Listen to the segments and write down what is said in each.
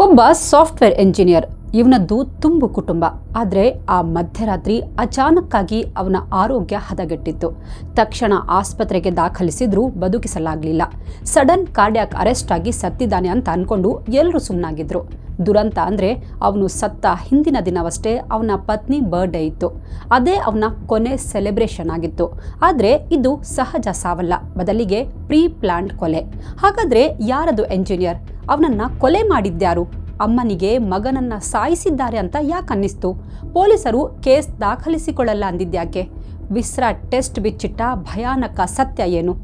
ಒಬ್ಬ software engineer. ಇವನದ್ದು ತುಂಬು ಕುಟುಂಬ. ಆದರೆ ಆ ಮಧ್ಯರಾತ್ರಿ ಅಚಾನಕ್ಕಾಗಿ ಅವನ ಆರೋಗ್ಯ ಹದಗೆಟ್ಟಿತ್ತು. ತಕ್ಷಣ ಆಸ್ಪತ್ರೆಗೆ ದಾಖಲಿಸಿದ್ರೂ ಬದುಕಿಸಲಾಗಲಿಲ್ಲ. ಸಡನ್ ಕಾರ್ಡಿಯಾಕ್ ಅರೆಸ್ಟ್ ಆಗಿ ಸತ್ತಿದ್ದಾನೆ ಅಂತ ಅನ್ಕೊಂಡು ಎಲ್ಲರೂ ಸುಮ್ಮನಾಗಿದ್ರು. ದುರಂತ ಅಂದರೆ ಅವನು ಸತ್ತ ಹಿಂದಿನ ದಿನವಷ್ಟೇ ಅವನ ಪತ್ನಿ ಬರ್ಡೇ ಇತ್ತು. ಅದೇ ಅವನ ಕೊನೆ ಸೆಲೆಬ್ರೇಷನ್ ಆಗಿತ್ತು. ಆದರೆ ಇದು ಸಹಜ ಸಾವಲ್ಲ, ಬದಲಿಗೆ ಪ್ರೀ ಪ್ಲಾನ್ಡ್ ಕೊಲೆ. ಹಾಗಾದರೆ ಯಾರದು ಎಂಜಿನಿಯರ್? ಅವನನ್ನು ಕೊಲೆ ಮಾಡಿದ್ಯಾರು? ಅಮ್ಮನಿಗೆ ಮಗನನ್ನ ಸಾಯಿಸಿದ್ದಾರೆ ಅಂತ ಯಾಕೆ ಅನ್ನಿಸ್ತು? ಪೊಲೀಸರು ಕೇಸ್ ದಾಖಲಿಸಿಕೊಳ್ಳಲ್ಲ ಅಂದಿದ್ಯಾಕೆ? ವಿಸ್ರಾ ಟೆಸ್ಟ್ ಬಿಚ್ಚಿಟ್ಟ ಭಯಾನಕ ಸತ್ಯ ಏನು?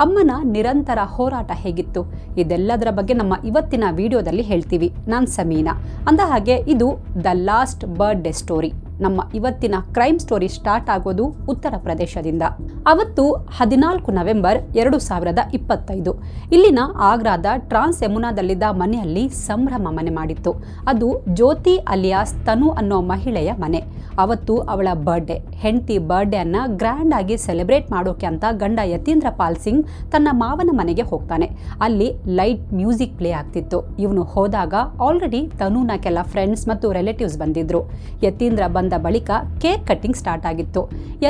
ಅಮ್ಮನ ನಿರಂತರ ಹೋರಾಟ ಹೇಗಿತ್ತು? ಇದೆಲ್ಲದರ ಬಗ್ಗೆ ನಮ್ಮ ಇವತ್ತಿನ ವಿಡಿಯೋದಲ್ಲಿ ಹೇಳ್ತೀವಿ. ನಾನು ಸಮೀನಾ. ಅಂದ ಹಾಗೆ ಇದು ದ ಲಾಸ್ಟ್ ಬರ್ತ್ಡೇ ಸ್ಟೋರಿ. ನಮ್ಮ ಇವತ್ತಿನ ಕ್ರೈಮ್ ಸ್ಟೋರಿ ಸ್ಟಾರ್ಟ್ ಆಗೋದು ಉತ್ತರ ಪ್ರದೇಶದಿಂದ. ಅವತ್ತು 14 ನವೆಂಬರ್ 2025 ಇಲ್ಲಿನ ಆಗ್ರಾದ ಟ್ರಾನ್ಸ್ ಯಮುನಾದಲ್ಲಿದ್ದ ಮನೆಯಲ್ಲಿ ಸಂಭ್ರಮ ಮನೆ ಮಾಡಿತ್ತು. ಅದು ಜ್ಯೋತಿ ಅಲಿಯಾಸ್ ತನು ಅನ್ನೋ ಮಹಿಳೆಯ ಮನೆ. ಅವತ್ತು ಅವಳ ಬರ್ಡೇ. ಹೆಂಡತಿ ಬರ್ಡೇ ಅನ್ನ ಗ್ರ್ಯಾಂಡ್ ಆಗಿ ಸೆಲೆಬ್ರೇಟ್ ಮಾಡೋಕೆ ಅಂತ ಗಂಡ ಯತೀಂದ್ರ ಪಾಲ್ ಸಿಂಗ್ ತನ್ನ ಮಾವನ ಮನೆಗೆ ಹೋಗ್ತಾನೆ. ಅಲ್ಲಿ ಲೈಟ್ ಮ್ಯೂಸಿಕ್ ಪ್ಲೇ ಆಗ್ತಿತ್ತು. ಇವನು ಹೋದಾಗ ಆಲ್ರೆಡಿ ತನುನ ಕೆಲ ಫ್ರೆಂಡ್ಸ್ ಮತ್ತು ರಿಲೇಟಿವ್ಸ್ ಬಂದಿದ್ರು. ಯತೀಂದ್ರ ಬಂದ ಬಳಿಕ ಕೇಕ್ ಕಟ್ಟಿಂಗ್ ಸ್ಟಾರ್ಟ್ ಆಗಿತ್ತು.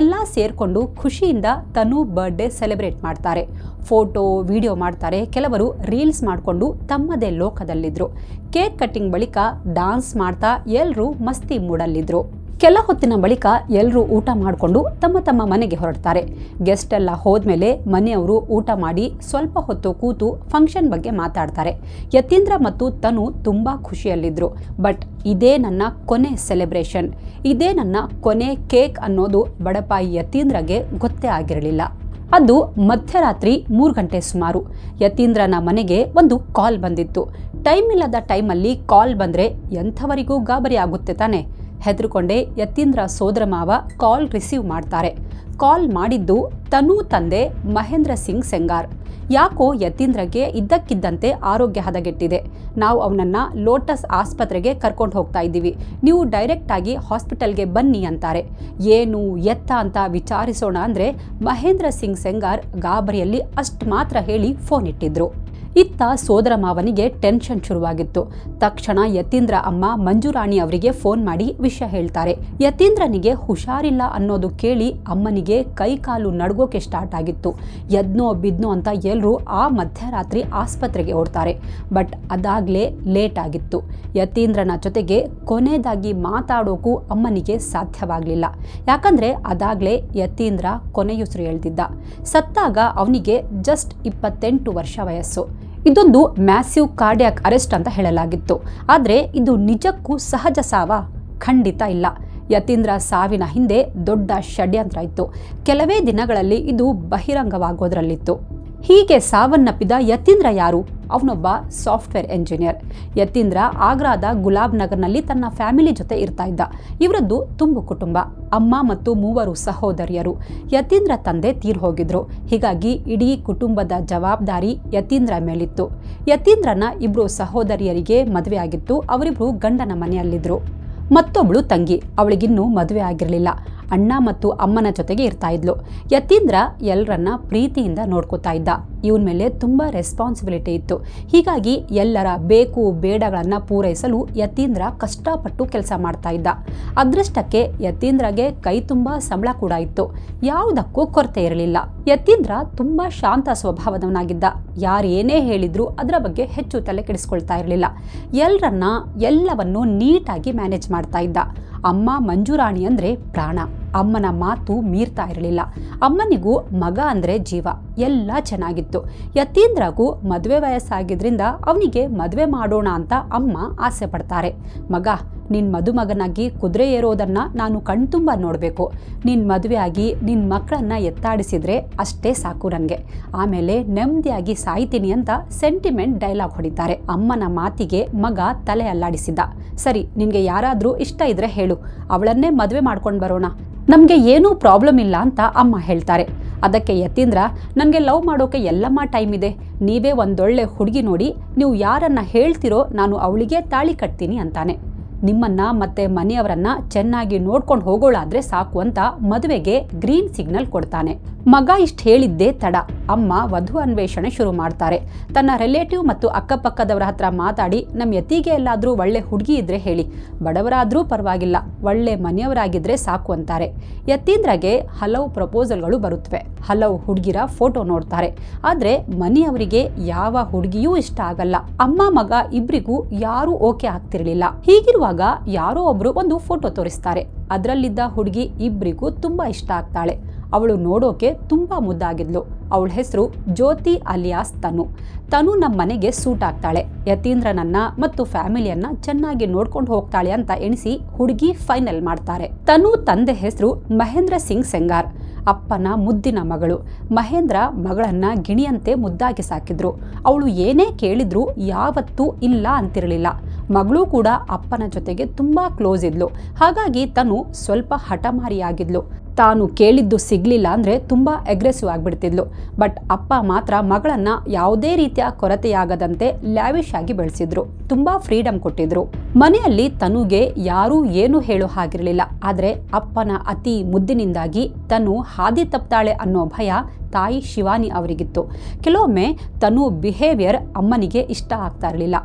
ಎಲ್ಲ ಸೇರ್ಕೊಂಡು ಖುಷಿಯಿಂದ ತನು ಬರ್ಡೇ ಸೆಲೆಬ್ರೇಟ್ ಮಾಡ್ತಾರೆ. ಫೋಟೋ ವಿಡಿಯೋ ಮಾಡ್ತಾರೆ. ಕೆಲವರು ರೀಲ್ಸ್ ಮಾಡಿಕೊಂಡು ತಮ್ಮದೇ ಲೋಕದಲ್ಲಿದ್ರು. ಕೇಕ್ ಕಟ್ಟಿಂಗ್ ಬಳಿಕ ಡಾನ್ಸ್ ಮಾಡ್ತಾ ಎಲ್ಲರೂ ಮಸ್ತಿ ಮೂಡಲ್ಲಿದ್ರು. ಕೆಲ ಹೊತ್ತಿನ ಬಳಿಕ ಎಲ್ಲರೂ ಊಟ ಮಾಡಿಕೊಂಡು ತಮ್ಮ ತಮ್ಮ ಮನೆಗೆ ಹೊರಡ್ತಾರೆ. ಗೆಸ್ಟ್ ಎಲ್ಲ ಹೋದ್ಮೇಲೆ ಮನೆಯವರು ಊಟ ಮಾಡಿ ಸ್ವಲ್ಪ ಹೊತ್ತು ಕೂತು ಫಂಕ್ಷನ್ ಬಗ್ಗೆ ಮಾತಾಡ್ತಾರೆ. ಯತೀಂದ್ರ ಮತ್ತು ತನು ತುಂಬಾ ಖುಷಿಯಲ್ಲಿದ್ರು. ಬಟ್ ಇದೇ ನನ್ನ ಕೊನೆ ಸೆಲೆಬ್ರೇಷನ್, ಇದೇ ನನ್ನ ಕೊನೆ ಕೇಕ್ ಅನ್ನೋದು ಬಡಪಾಯಿ ಯತೀಂದ್ರಗೆ ಗೊತ್ತೇ ಆಗಿರಲಿಲ್ಲ. ಅದು ಮಧ್ಯರಾತ್ರಿ 3 ಗಂಟೆ ಸುಮಾರು. ಯತೀಂದ್ರನ ಮನೆಗೆ ಒಂದು ಕಾಲ್ ಬಂದಿತ್ತು. ಟೈಮ್ ಇಲ್ಲದ ಟೈಮಲ್ಲಿ ಕಾಲ್ ಬಂದರೆ ಎಂಥವರಿಗೂ ಗಾಬರಿ ಆಗುತ್ತೆ ತಾನೆ. ಹೆದರ್ಕೊಂಡೆ ಯತೀಂದ್ರ ಸೋದರ ಮಾವ ಕಾಲ್ ರಿಸೀವ್ ಮಾಡ್ತಾರೆ. ಕಾಲ್ ಮಾಡಿದ್ದು ತನು ತಂದೆ ಮಹೇಂದ್ರ ಸಿಂಗ್ ಸೆಂಗಾರ್. ಯಾಕೋ ಯತೀಂದ್ರಗೆ ಇದ್ದಕ್ಕಿದ್ದಂತೆ ಆರೋಗ್ಯ ಹದಗೆಟ್ಟಿದೆ. ನಾವು ಅವನನ್ನ ಲೋಟಸ್ ಆಸ್ಪತ್ರೆಗೆ ಕರ್ಕೊಂಡು ಹೋಗ್ತಾ ಇದ್ದೀವಿ, ನೀವು ಡೈರೆಕ್ಟ್ ಆಗಿ ಹಾಸ್ಪಿಟಲ್ಗೆ ಬನ್ನಿ ಅಂತಾರೆ. ಏನು ಎತ್ತ ಅಂತ ವಿಚಾರಿಸೋಣ ಅಂದರೆ ಮಹೇಂದ್ರ ಸಿಂಗ್ ಸೆಂಗಾರ್ ಗಾಬರಿಯಲ್ಲಿ ಅಷ್ಟು ಮಾತ್ರ ಹೇಳಿ ಫೋನ್ ಇಟ್ಟಿದ್ರು. ಇತ್ತ ಸೋದರ ಮಾವನಿಗೆ ಟೆನ್ಷನ್ ಶುರುವಾಗಿತ್ತು. ತಕ್ಷಣ ಯತೀಂದ್ರ ಅಮ್ಮ ಮಂಜುರಾಣಿ ಅವರಿಗೆ ಫೋನ್ ಮಾಡಿ ವಿಷಯ ಹೇಳ್ತಾರೆ. ಯತೀಂದ್ರನಿಗೆ ಹುಷಾರಿಲ್ಲ ಅನ್ನೋದು ಕೇಳಿ ಅಮ್ಮನಿಗೆ ಕೈಕಾಲು ನಡ್ಗೋಕೆ ಸ್ಟಾರ್ಟ್ ಆಗಿತ್ತು. ಎದ್ನೋ ಬಿದ್ನೋ ಅಂತ ಎಲ್ಲರೂ ಆ ಮಧ್ಯರಾತ್ರಿ ಆಸ್ಪತ್ರೆಗೆ ಓಡ್ತಾರೆ. ಬಟ್ ಅದಾಗಲೇ ಲೇಟ್ ಆಗಿತ್ತು. ಯತೀಂದ್ರನ ಜೊತೆಗೆ ಕೊನೆಯದಾಗಿ ಮಾತಾಡೋಕ್ಕೂ ಅಮ್ಮನಿಗೆ ಸಾಧ್ಯವಾಗಲಿಲ್ಲ. ಯಾಕಂದರೆ ಅದಾಗಲೇ ಯತೀಂದ್ರ ಕೊನೆಯುಸಿರು ಎಳೆದಿದ್ದ. ಸತ್ತಾಗ ಅವನಿಗೆ ಜಸ್ಟ್ 28 ವರ್ಷ ವಯಸ್ಸು. ಇದೊಂದು ಮ್ಯಾಸಿವ್ ಕಾರ್ಡಿಯಾಕ್ ಅರೆಸ್ಟ್ ಅಂತ ಹೇಳಲಾಗಿತ್ತು. ಆದರೆ ಇದು ನಿಜಕ್ಕೂ ಸಹಜ ಸಾವ? ಖಂಡಿತ ಇಲ್ಲ. ಯತೀಂದ್ರ ಸಾವಿನ ಹಿಂದೆ ದೊಡ್ಡ ಷಡ್ಯಂತ್ರ ಇತ್ತು. ಕೆಲವೇ ದಿನಗಳಲ್ಲಿ ಇದು ಬಹಿರಂಗವಾಗೋದ್ರಲ್ಲಿತ್ತು. ಹೀಗೆ ಸಾವನ್ನಪ್ಪಿದ ಯತೀಂದ್ರ ಯಾರು? ಅವನೊಬ್ಬ ಸಾಫ್ಟ್ವೇರ್ ಎಂಜಿನಿಯರ್. ಯತೀಂದ್ರ ಆಗ್ರಾದ ಗುಲಾಬ್ ನಗರ್ನಲ್ಲಿ ತನ್ನ ಫ್ಯಾಮಿಲಿ ಜೊತೆ ಇರ್ತಾ ಇದ್ದ. ಇವರದ್ದು ತುಂಬು ಕುಟುಂಬ. ಅಮ್ಮ ಮತ್ತು 3 ಸಹೋದರಿಯರು. ಯತೀಂದ್ರ ತಂದೆ ತೀರ್ ಹೋಗಿದ್ರು. ಹೀಗಾಗಿ ಇಡೀ ಕುಟುಂಬದ ಜವಾಬ್ದಾರಿ ಯತೀಂದ್ರ ಮೇಲಿತ್ತು. ಯತೀಂದ್ರನ 2 ಸಹೋದರಿಯರಿಗೆ ಮದುವೆ ಆಗಿತ್ತು. ಅವರಿಬ್ರು ಗಂಡನ ಮನೆಯಲ್ಲಿದ್ರು. ಮತ್ತೊಬ್ಳು ತಂಗಿ, ಅವಳಿಗಿನ್ನೂ ಮದುವೆ ಆಗಿರಲಿಲ್ಲ. ಅಣ್ಣ ಮತ್ತು ಅಮ್ಮನ ಜೊತೆಗೆ ಇರ್ತಾ ಇದ್ಲು. ಯತೀಂದ್ರ ಎಲ್ಲರನ್ನ ಪ್ರೀತಿಯಿಂದ ನೋಡ್ಕೋತಾ ಇದ್ದ. ಇವನ ಮೇಲೆ ತುಂಬ ರೆಸ್ಪಾನ್ಸಿಬಿಲಿಟಿ ಇತ್ತು. ಹೀಗಾಗಿ ಎಲ್ಲರ ಬೇಕು ಬೇಡಗಳನ್ನು ಪೂರೈಸಲು ಯತೀಂದ್ರ ಕಷ್ಟಪಟ್ಟು ಕೆಲಸ ಮಾಡ್ತಾ ಇದ್ದ. ಅದೃಷ್ಟಕ್ಕೆ ಯತೀಂದ್ರಗೆ ಕೈ ತುಂಬ ಸಂಬಳ ಕೂಡ ಇತ್ತು. ಯಾವುದಕ್ಕೂ ಕೊರತೆ ಇರಲಿಲ್ಲ. ಯತೀಂದ್ರ ತುಂಬ ಶಾಂತ ಸ್ವಭಾವದವನಾಗಿದ್ದ. ಯಾರೇನೇ ಹೇಳಿದ್ರು ಅದರ ಬಗ್ಗೆ ಹೆಚ್ಚು ತಲೆ ಕೆಡಿಸ್ಕೊಳ್ತಾ ಇರಲಿಲ್ಲ. ಎಲ್ಲವನ್ನೂ ನೀಟಾಗಿ ಮ್ಯಾನೇಜ್ ಮಾಡ್ತಾ ಇದ್ದ. ಅಮ್ಮ ಮಂಜುರಾಣಿ ಅಂದರೆ ಪ್ರಾಣ. ಅಮ್ಮನ ಮಾತು ಮೀರ್ತಾ ಇರಲಿಲ್ಲ. ಅಮ್ಮನಿಗೂ ಮಗ ಅಂದರೆ ಜೀವ. ಎಲ್ಲ ಚೆನ್ನಾಗಿತ್ತು. ಯತೀಂದ್ರಗೂ ಮದುವೆ ವಯಸ್ಸಾಗಿದ್ರಿಂದ ಅವನಿಗೆ ಮದುವೆ ಮಾಡೋಣ ಅಂತ ಅಮ್ಮ ಆಸೆ ಪಡ್ತಾರೆ. ಮಗ, ನಿನ್ನ ಮದುಮಗನಾಗಿ ಕುದುರೆ ಏರೋದನ್ನು ನಾನು ಕಣ್ತುಂಬ ನೋಡಬೇಕು. ನಿನ್ನ ಮದುವೆಯಾಗಿ ನಿನ್ನ ಮಕ್ಕಳನ್ನು ಎತ್ತಾಡಿಸಿದ್ರೆ ಅಷ್ಟೇ ಸಾಕು ನನಗೆ. ಆಮೇಲೆ ನೆಮ್ಮದಿಯಾಗಿ ಸಾಯ್ತೀನಿ ಅಂತ ಸೆಂಟಿಮೆಂಟ್ ಡೈಲಾಗ್ ಹೊಡಿತಾರೆ. ಅಮ್ಮನ ಮಾತಿಗೆ ಮಗ ತಲೆ ಅಲ್ಲಾಡಿಸಿದ್ದ. ಸರಿ, ನಿನಗೆ ಯಾರಾದರೂ ಇಷ್ಟ ಇದ್ರೆ ಹೇಳು, ಅವಳನ್ನೇ ಮದುವೆ ಮಾಡ್ಕೊಂಡು ಬರೋಣ, ನಮಗೆ ಏನೂ ಪ್ರಾಬ್ಲಮ್ ಇಲ್ಲ ಅಂತ ಅಮ್ಮ ಹೇಳ್ತಾರೆ. ಅದಕ್ಕೆ ಯತೀಂದ್ರ, ನನಗೆ ಲವ್ ಮಾಡೋಕೆ ಎಲ್ಲಮ್ಮ ಟೈಮ್ ಇದೆ. ನೀವೇ ಒಂದೊಳ್ಳೆ ಹುಡುಗಿ ನೋಡಿ, ನೀವು ಯಾರನ್ನ ಹೇಳ್ತಿರೋ ನಾನು ಅವಳಿಗೆ ತಾಳಿ ಕಟ್ತೀನಿ ಅಂತಾನೆ. ನಿಮ್ಮನ್ನ ಮತ್ತೆ ಮನೆಯವರನ್ನ ಚೆನ್ನಾಗಿ ನೋಡ್ಕೊಂಡು ಹೋಗೋಳಾದ್ರೆ ಸಾಕು ಅಂತ ಮದುವೆಗೆ ಗ್ರೀನ್ ಸಿಗ್ನಲ್ ಕೊಡ್ತಾನೆ. ಮಗ ಇಷ್ಟ ಹೇಳಿದ್ದೇ ತಡ, ಅಮ್ಮ ವಧು ಅನ್ವೇಷಣೆ ಶುರು ಮಾಡ್ತಾರೆ. ತನ್ನ ರಿಲೇಟಿವ್ ಮತ್ತು ಅಕ್ಕಪಕ್ಕದವರ ಹತ್ರ ಮಾತಾಡಿ ನಮ್ಮ ಯತಿಗೆ ಎಲ್ಲಾದ್ರೂ ಒಳ್ಳೆ ಹುಡುಗಿ ಇದ್ರೆ ಹೇಳಿ, ಬಡವರಾದ್ರೂ ಪರವಾಗಿಲ್ಲ, ಒಳ್ಳೆ ಮನೆಯವರಾಗಿದ್ರೆ ಸಾಕು ಅಂತಾರೆ. ಯತೀಂದ್ರಗೆ ಹಲವು ಪ್ರಪೋಸಲ್ಗಳು ಬರುತ್ತವೆ, ಹಲವು ಹುಡುಗಿರ ಫೋಟೋ ನೋಡ್ತಾರೆ. ಆದ್ರೆ ಮನೆಯವರಿಗೆ ಯಾವ ಹುಡುಗಿಯೂ ಇಷ್ಟ ಆಗಲ್ಲ. ಅಮ್ಮ ಮಗ ಇಬ್ರಿಗೂ ಯಾರೂ ಓಕೆ ಆಗ್ತಿರ್ಲಿಲ್ಲ. ಹೀಗಿರುವಾಗ ಯಾರೋ ಒಬ್ರು ಒಂದು ಫೋಟೋ ತೋರಿಸ್ತಾರೆ. ಅದರಲ್ಲಿದ್ದ ಹುಡುಗಿ ಇಬ್ರಿಗೂ ತುಂಬಾ ಇಷ್ಟ ಆಗ್ತಾಳೆ. ಅವಳು ನೋಡೋಕೆ ತುಂಬಾ ಮುದ್ದಾಗಿದ್ಲು. ಅವಳ ಹೆಸರು ಜ್ಯೋತಿ ಅಲಿಯಾಸ್ ತನು. ತನು ನಮ್ಮ ಮನೆಗೆ ಸೂಟ್ ಆಗ್ತಾಳೆ, ಯತೀಂದ್ರನನ್ನ ಮತ್ತು ಫ್ಯಾಮಿಲಿಯನ್ನ ಚೆನ್ನಾಗಿ ನೋಡ್ಕೊಂಡು ಹೋಗ್ತಾಳೆ ಅಂತ ಎಣಿಸಿ ಹುಡುಗಿ ಫೈನಲ್ ಮಾಡ್ತಾರೆ. ತನು ತಂದೆ ಹೆಸರು ಮಹೇಂದ್ರ ಸಿಂಗ್ ಸೆಂಗಾರ್. ಅಪ್ಪನ ಮುದ್ದಿನ ಮಗಳು. ಮಹೇಂದ್ರ ಮಗಳನ್ನ ಗಿಣಿಯಂತೆ ಮುದ್ದಾಗಿ ಸಾಕಿದ್ರು. ಅವಳು ಏನೇ ಕೇಳಿದ್ರು ಯಾವತ್ತೂ ಇಲ್ಲ ಅಂತಿರಲಿಲ್ಲ. ಮಗಳು ಕೂಡ ಅಪ್ಪನ ಜೊತೆಗೆ ತುಂಬಾ ಕ್ಲೋಸ್ ಇದ್ಲು. ಹಾಗಾಗಿ ತನು ಸ್ವಲ್ಪ ಹಠಮಾರಿಯಾಗಿದ್ಲು. ತಾನು ಕೇಳಿದ್ದು ಸಿಗ್ಲಿಲ್ಲ ಅಂದ್ರೆ ತುಂಬಾ ಅಗ್ರೆಸಿವ್ ಆಗಿಬಿಡ್ತಿದ್ಲು. ಬಟ್ ಅಪ್ಪ ಮಾತ್ರ ಮಗಳನ್ನ ಯಾವುದೇ ರೀತಿಯ ಕೊರತೆಯಾಗದಂತೆ ಲ್ಯಾವಿಶ್ ಆಗಿ ಬೆಳೆಸಿದ್ರು. ತುಂಬಾ ಫ್ರೀಡಮ್ ಕೊಟ್ಟಿದ್ರು. ಮನೆಯಲ್ಲಿ ತನುಗೆ ಯಾರೂ ಏನು ಹೇಳೋ ಹಾಗಿರಲಿಲ್ಲ. ಆದ್ರೆ ಅಪ್ಪನ ಅತಿ ಮುದ್ದಿನಿಂದಾಗಿ ತನು ಹಾದಿ ತಪ್ತಾಳೆ ಅನ್ನೋ ಭಯ ತಾಯಿ ಶಿವಾನಿ ಅವರಿಗಿತ್ತು. ಕೆಲವೊಮ್ಮೆ ತನು ಬಿಹೇವಿಯರ್ ಅಮ್ಮನಿಗೆ ಇಷ್ಟ ಆಗ್ತಾ ಇರಲಿಲ್ಲ.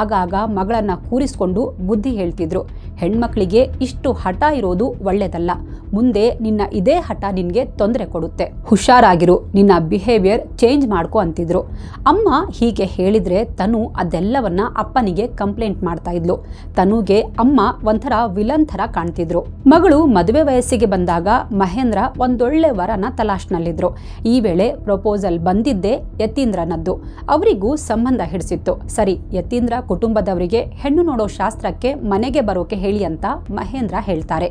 ಆಗಾಗ ಮಗಳನ್ನ ಕೂರಿಸ್ಕೊಂಡು ಬುದ್ಧಿ ಹೇಳ್ತಿದ್ರು. ಹೆಣ್ಮಕ್ಳಿಗೆ ಇಷ್ಟು ಹಠ ಇರೋದು ಒಳ್ಳೆಯದಲ್ಲ, ಮುಂದೆ ನಿನ್ನ ಇದೇ ಹಠ ನಿನ್ಗೆ ತೊಂದರೆ ಕೊಡುತ್ತೆ, ಹುಷಾರಾಗಿರು, ನಿನ್ನ ಬಿಹೇವಿಯರ್ ಚೇಂಜ್ ಮಾಡ್ಕೊ ಅಂತಿದ್ರು. ಅಮ್ಮ ಹೀಗೆ ಹೇಳಿದ್ರೆ ತನು ಅದೆಲ್ಲವನ್ನ ಅಪ್ಪನಿಗೆ ಕಂಪ್ಲೇಂಟ್ ಮಾಡ್ತಾ ಇದ್ಲು. ತನುಗೆ ಅಮ್ಮ ಒಂಥರ ವಿಲನ್ ಥರ ಕಾಣ್ತಿದ್ರು. ಮಗಳು ಮದುವೆ ವಯಸ್ಸಿಗೆ ಬಂದಾಗ ಮಹೇಂದ್ರ ಒಂದೊಳ್ಳೆ ವರನ ತಲಾಶ್ನಲ್ಲಿದ್ರು. ಈ ವೇಳೆ ಪ್ರಪೋಸಲ್ ಬಂದಿದ್ದೇ ಯತೀಂದ್ರನದ್ದು. ಅವರಿಗೂ ಸಂಬಂಧ ಹಿಡಿಸಿತ್ತು. ಸರಿ, ಯತೀಂದ್ರ ಕುಟುಂಬದವರಿಗೆ ಹೆಣ್ಣು ನೋಡೋ ಶಾಸ್ತ್ರಕ್ಕೆ ಮನೆಗೆ ಬರೋಕೆ ಹೇಳಿ ಅಂತ ಮಹೇಂದ್ರ ಹೇಳ್ತಾರೆ.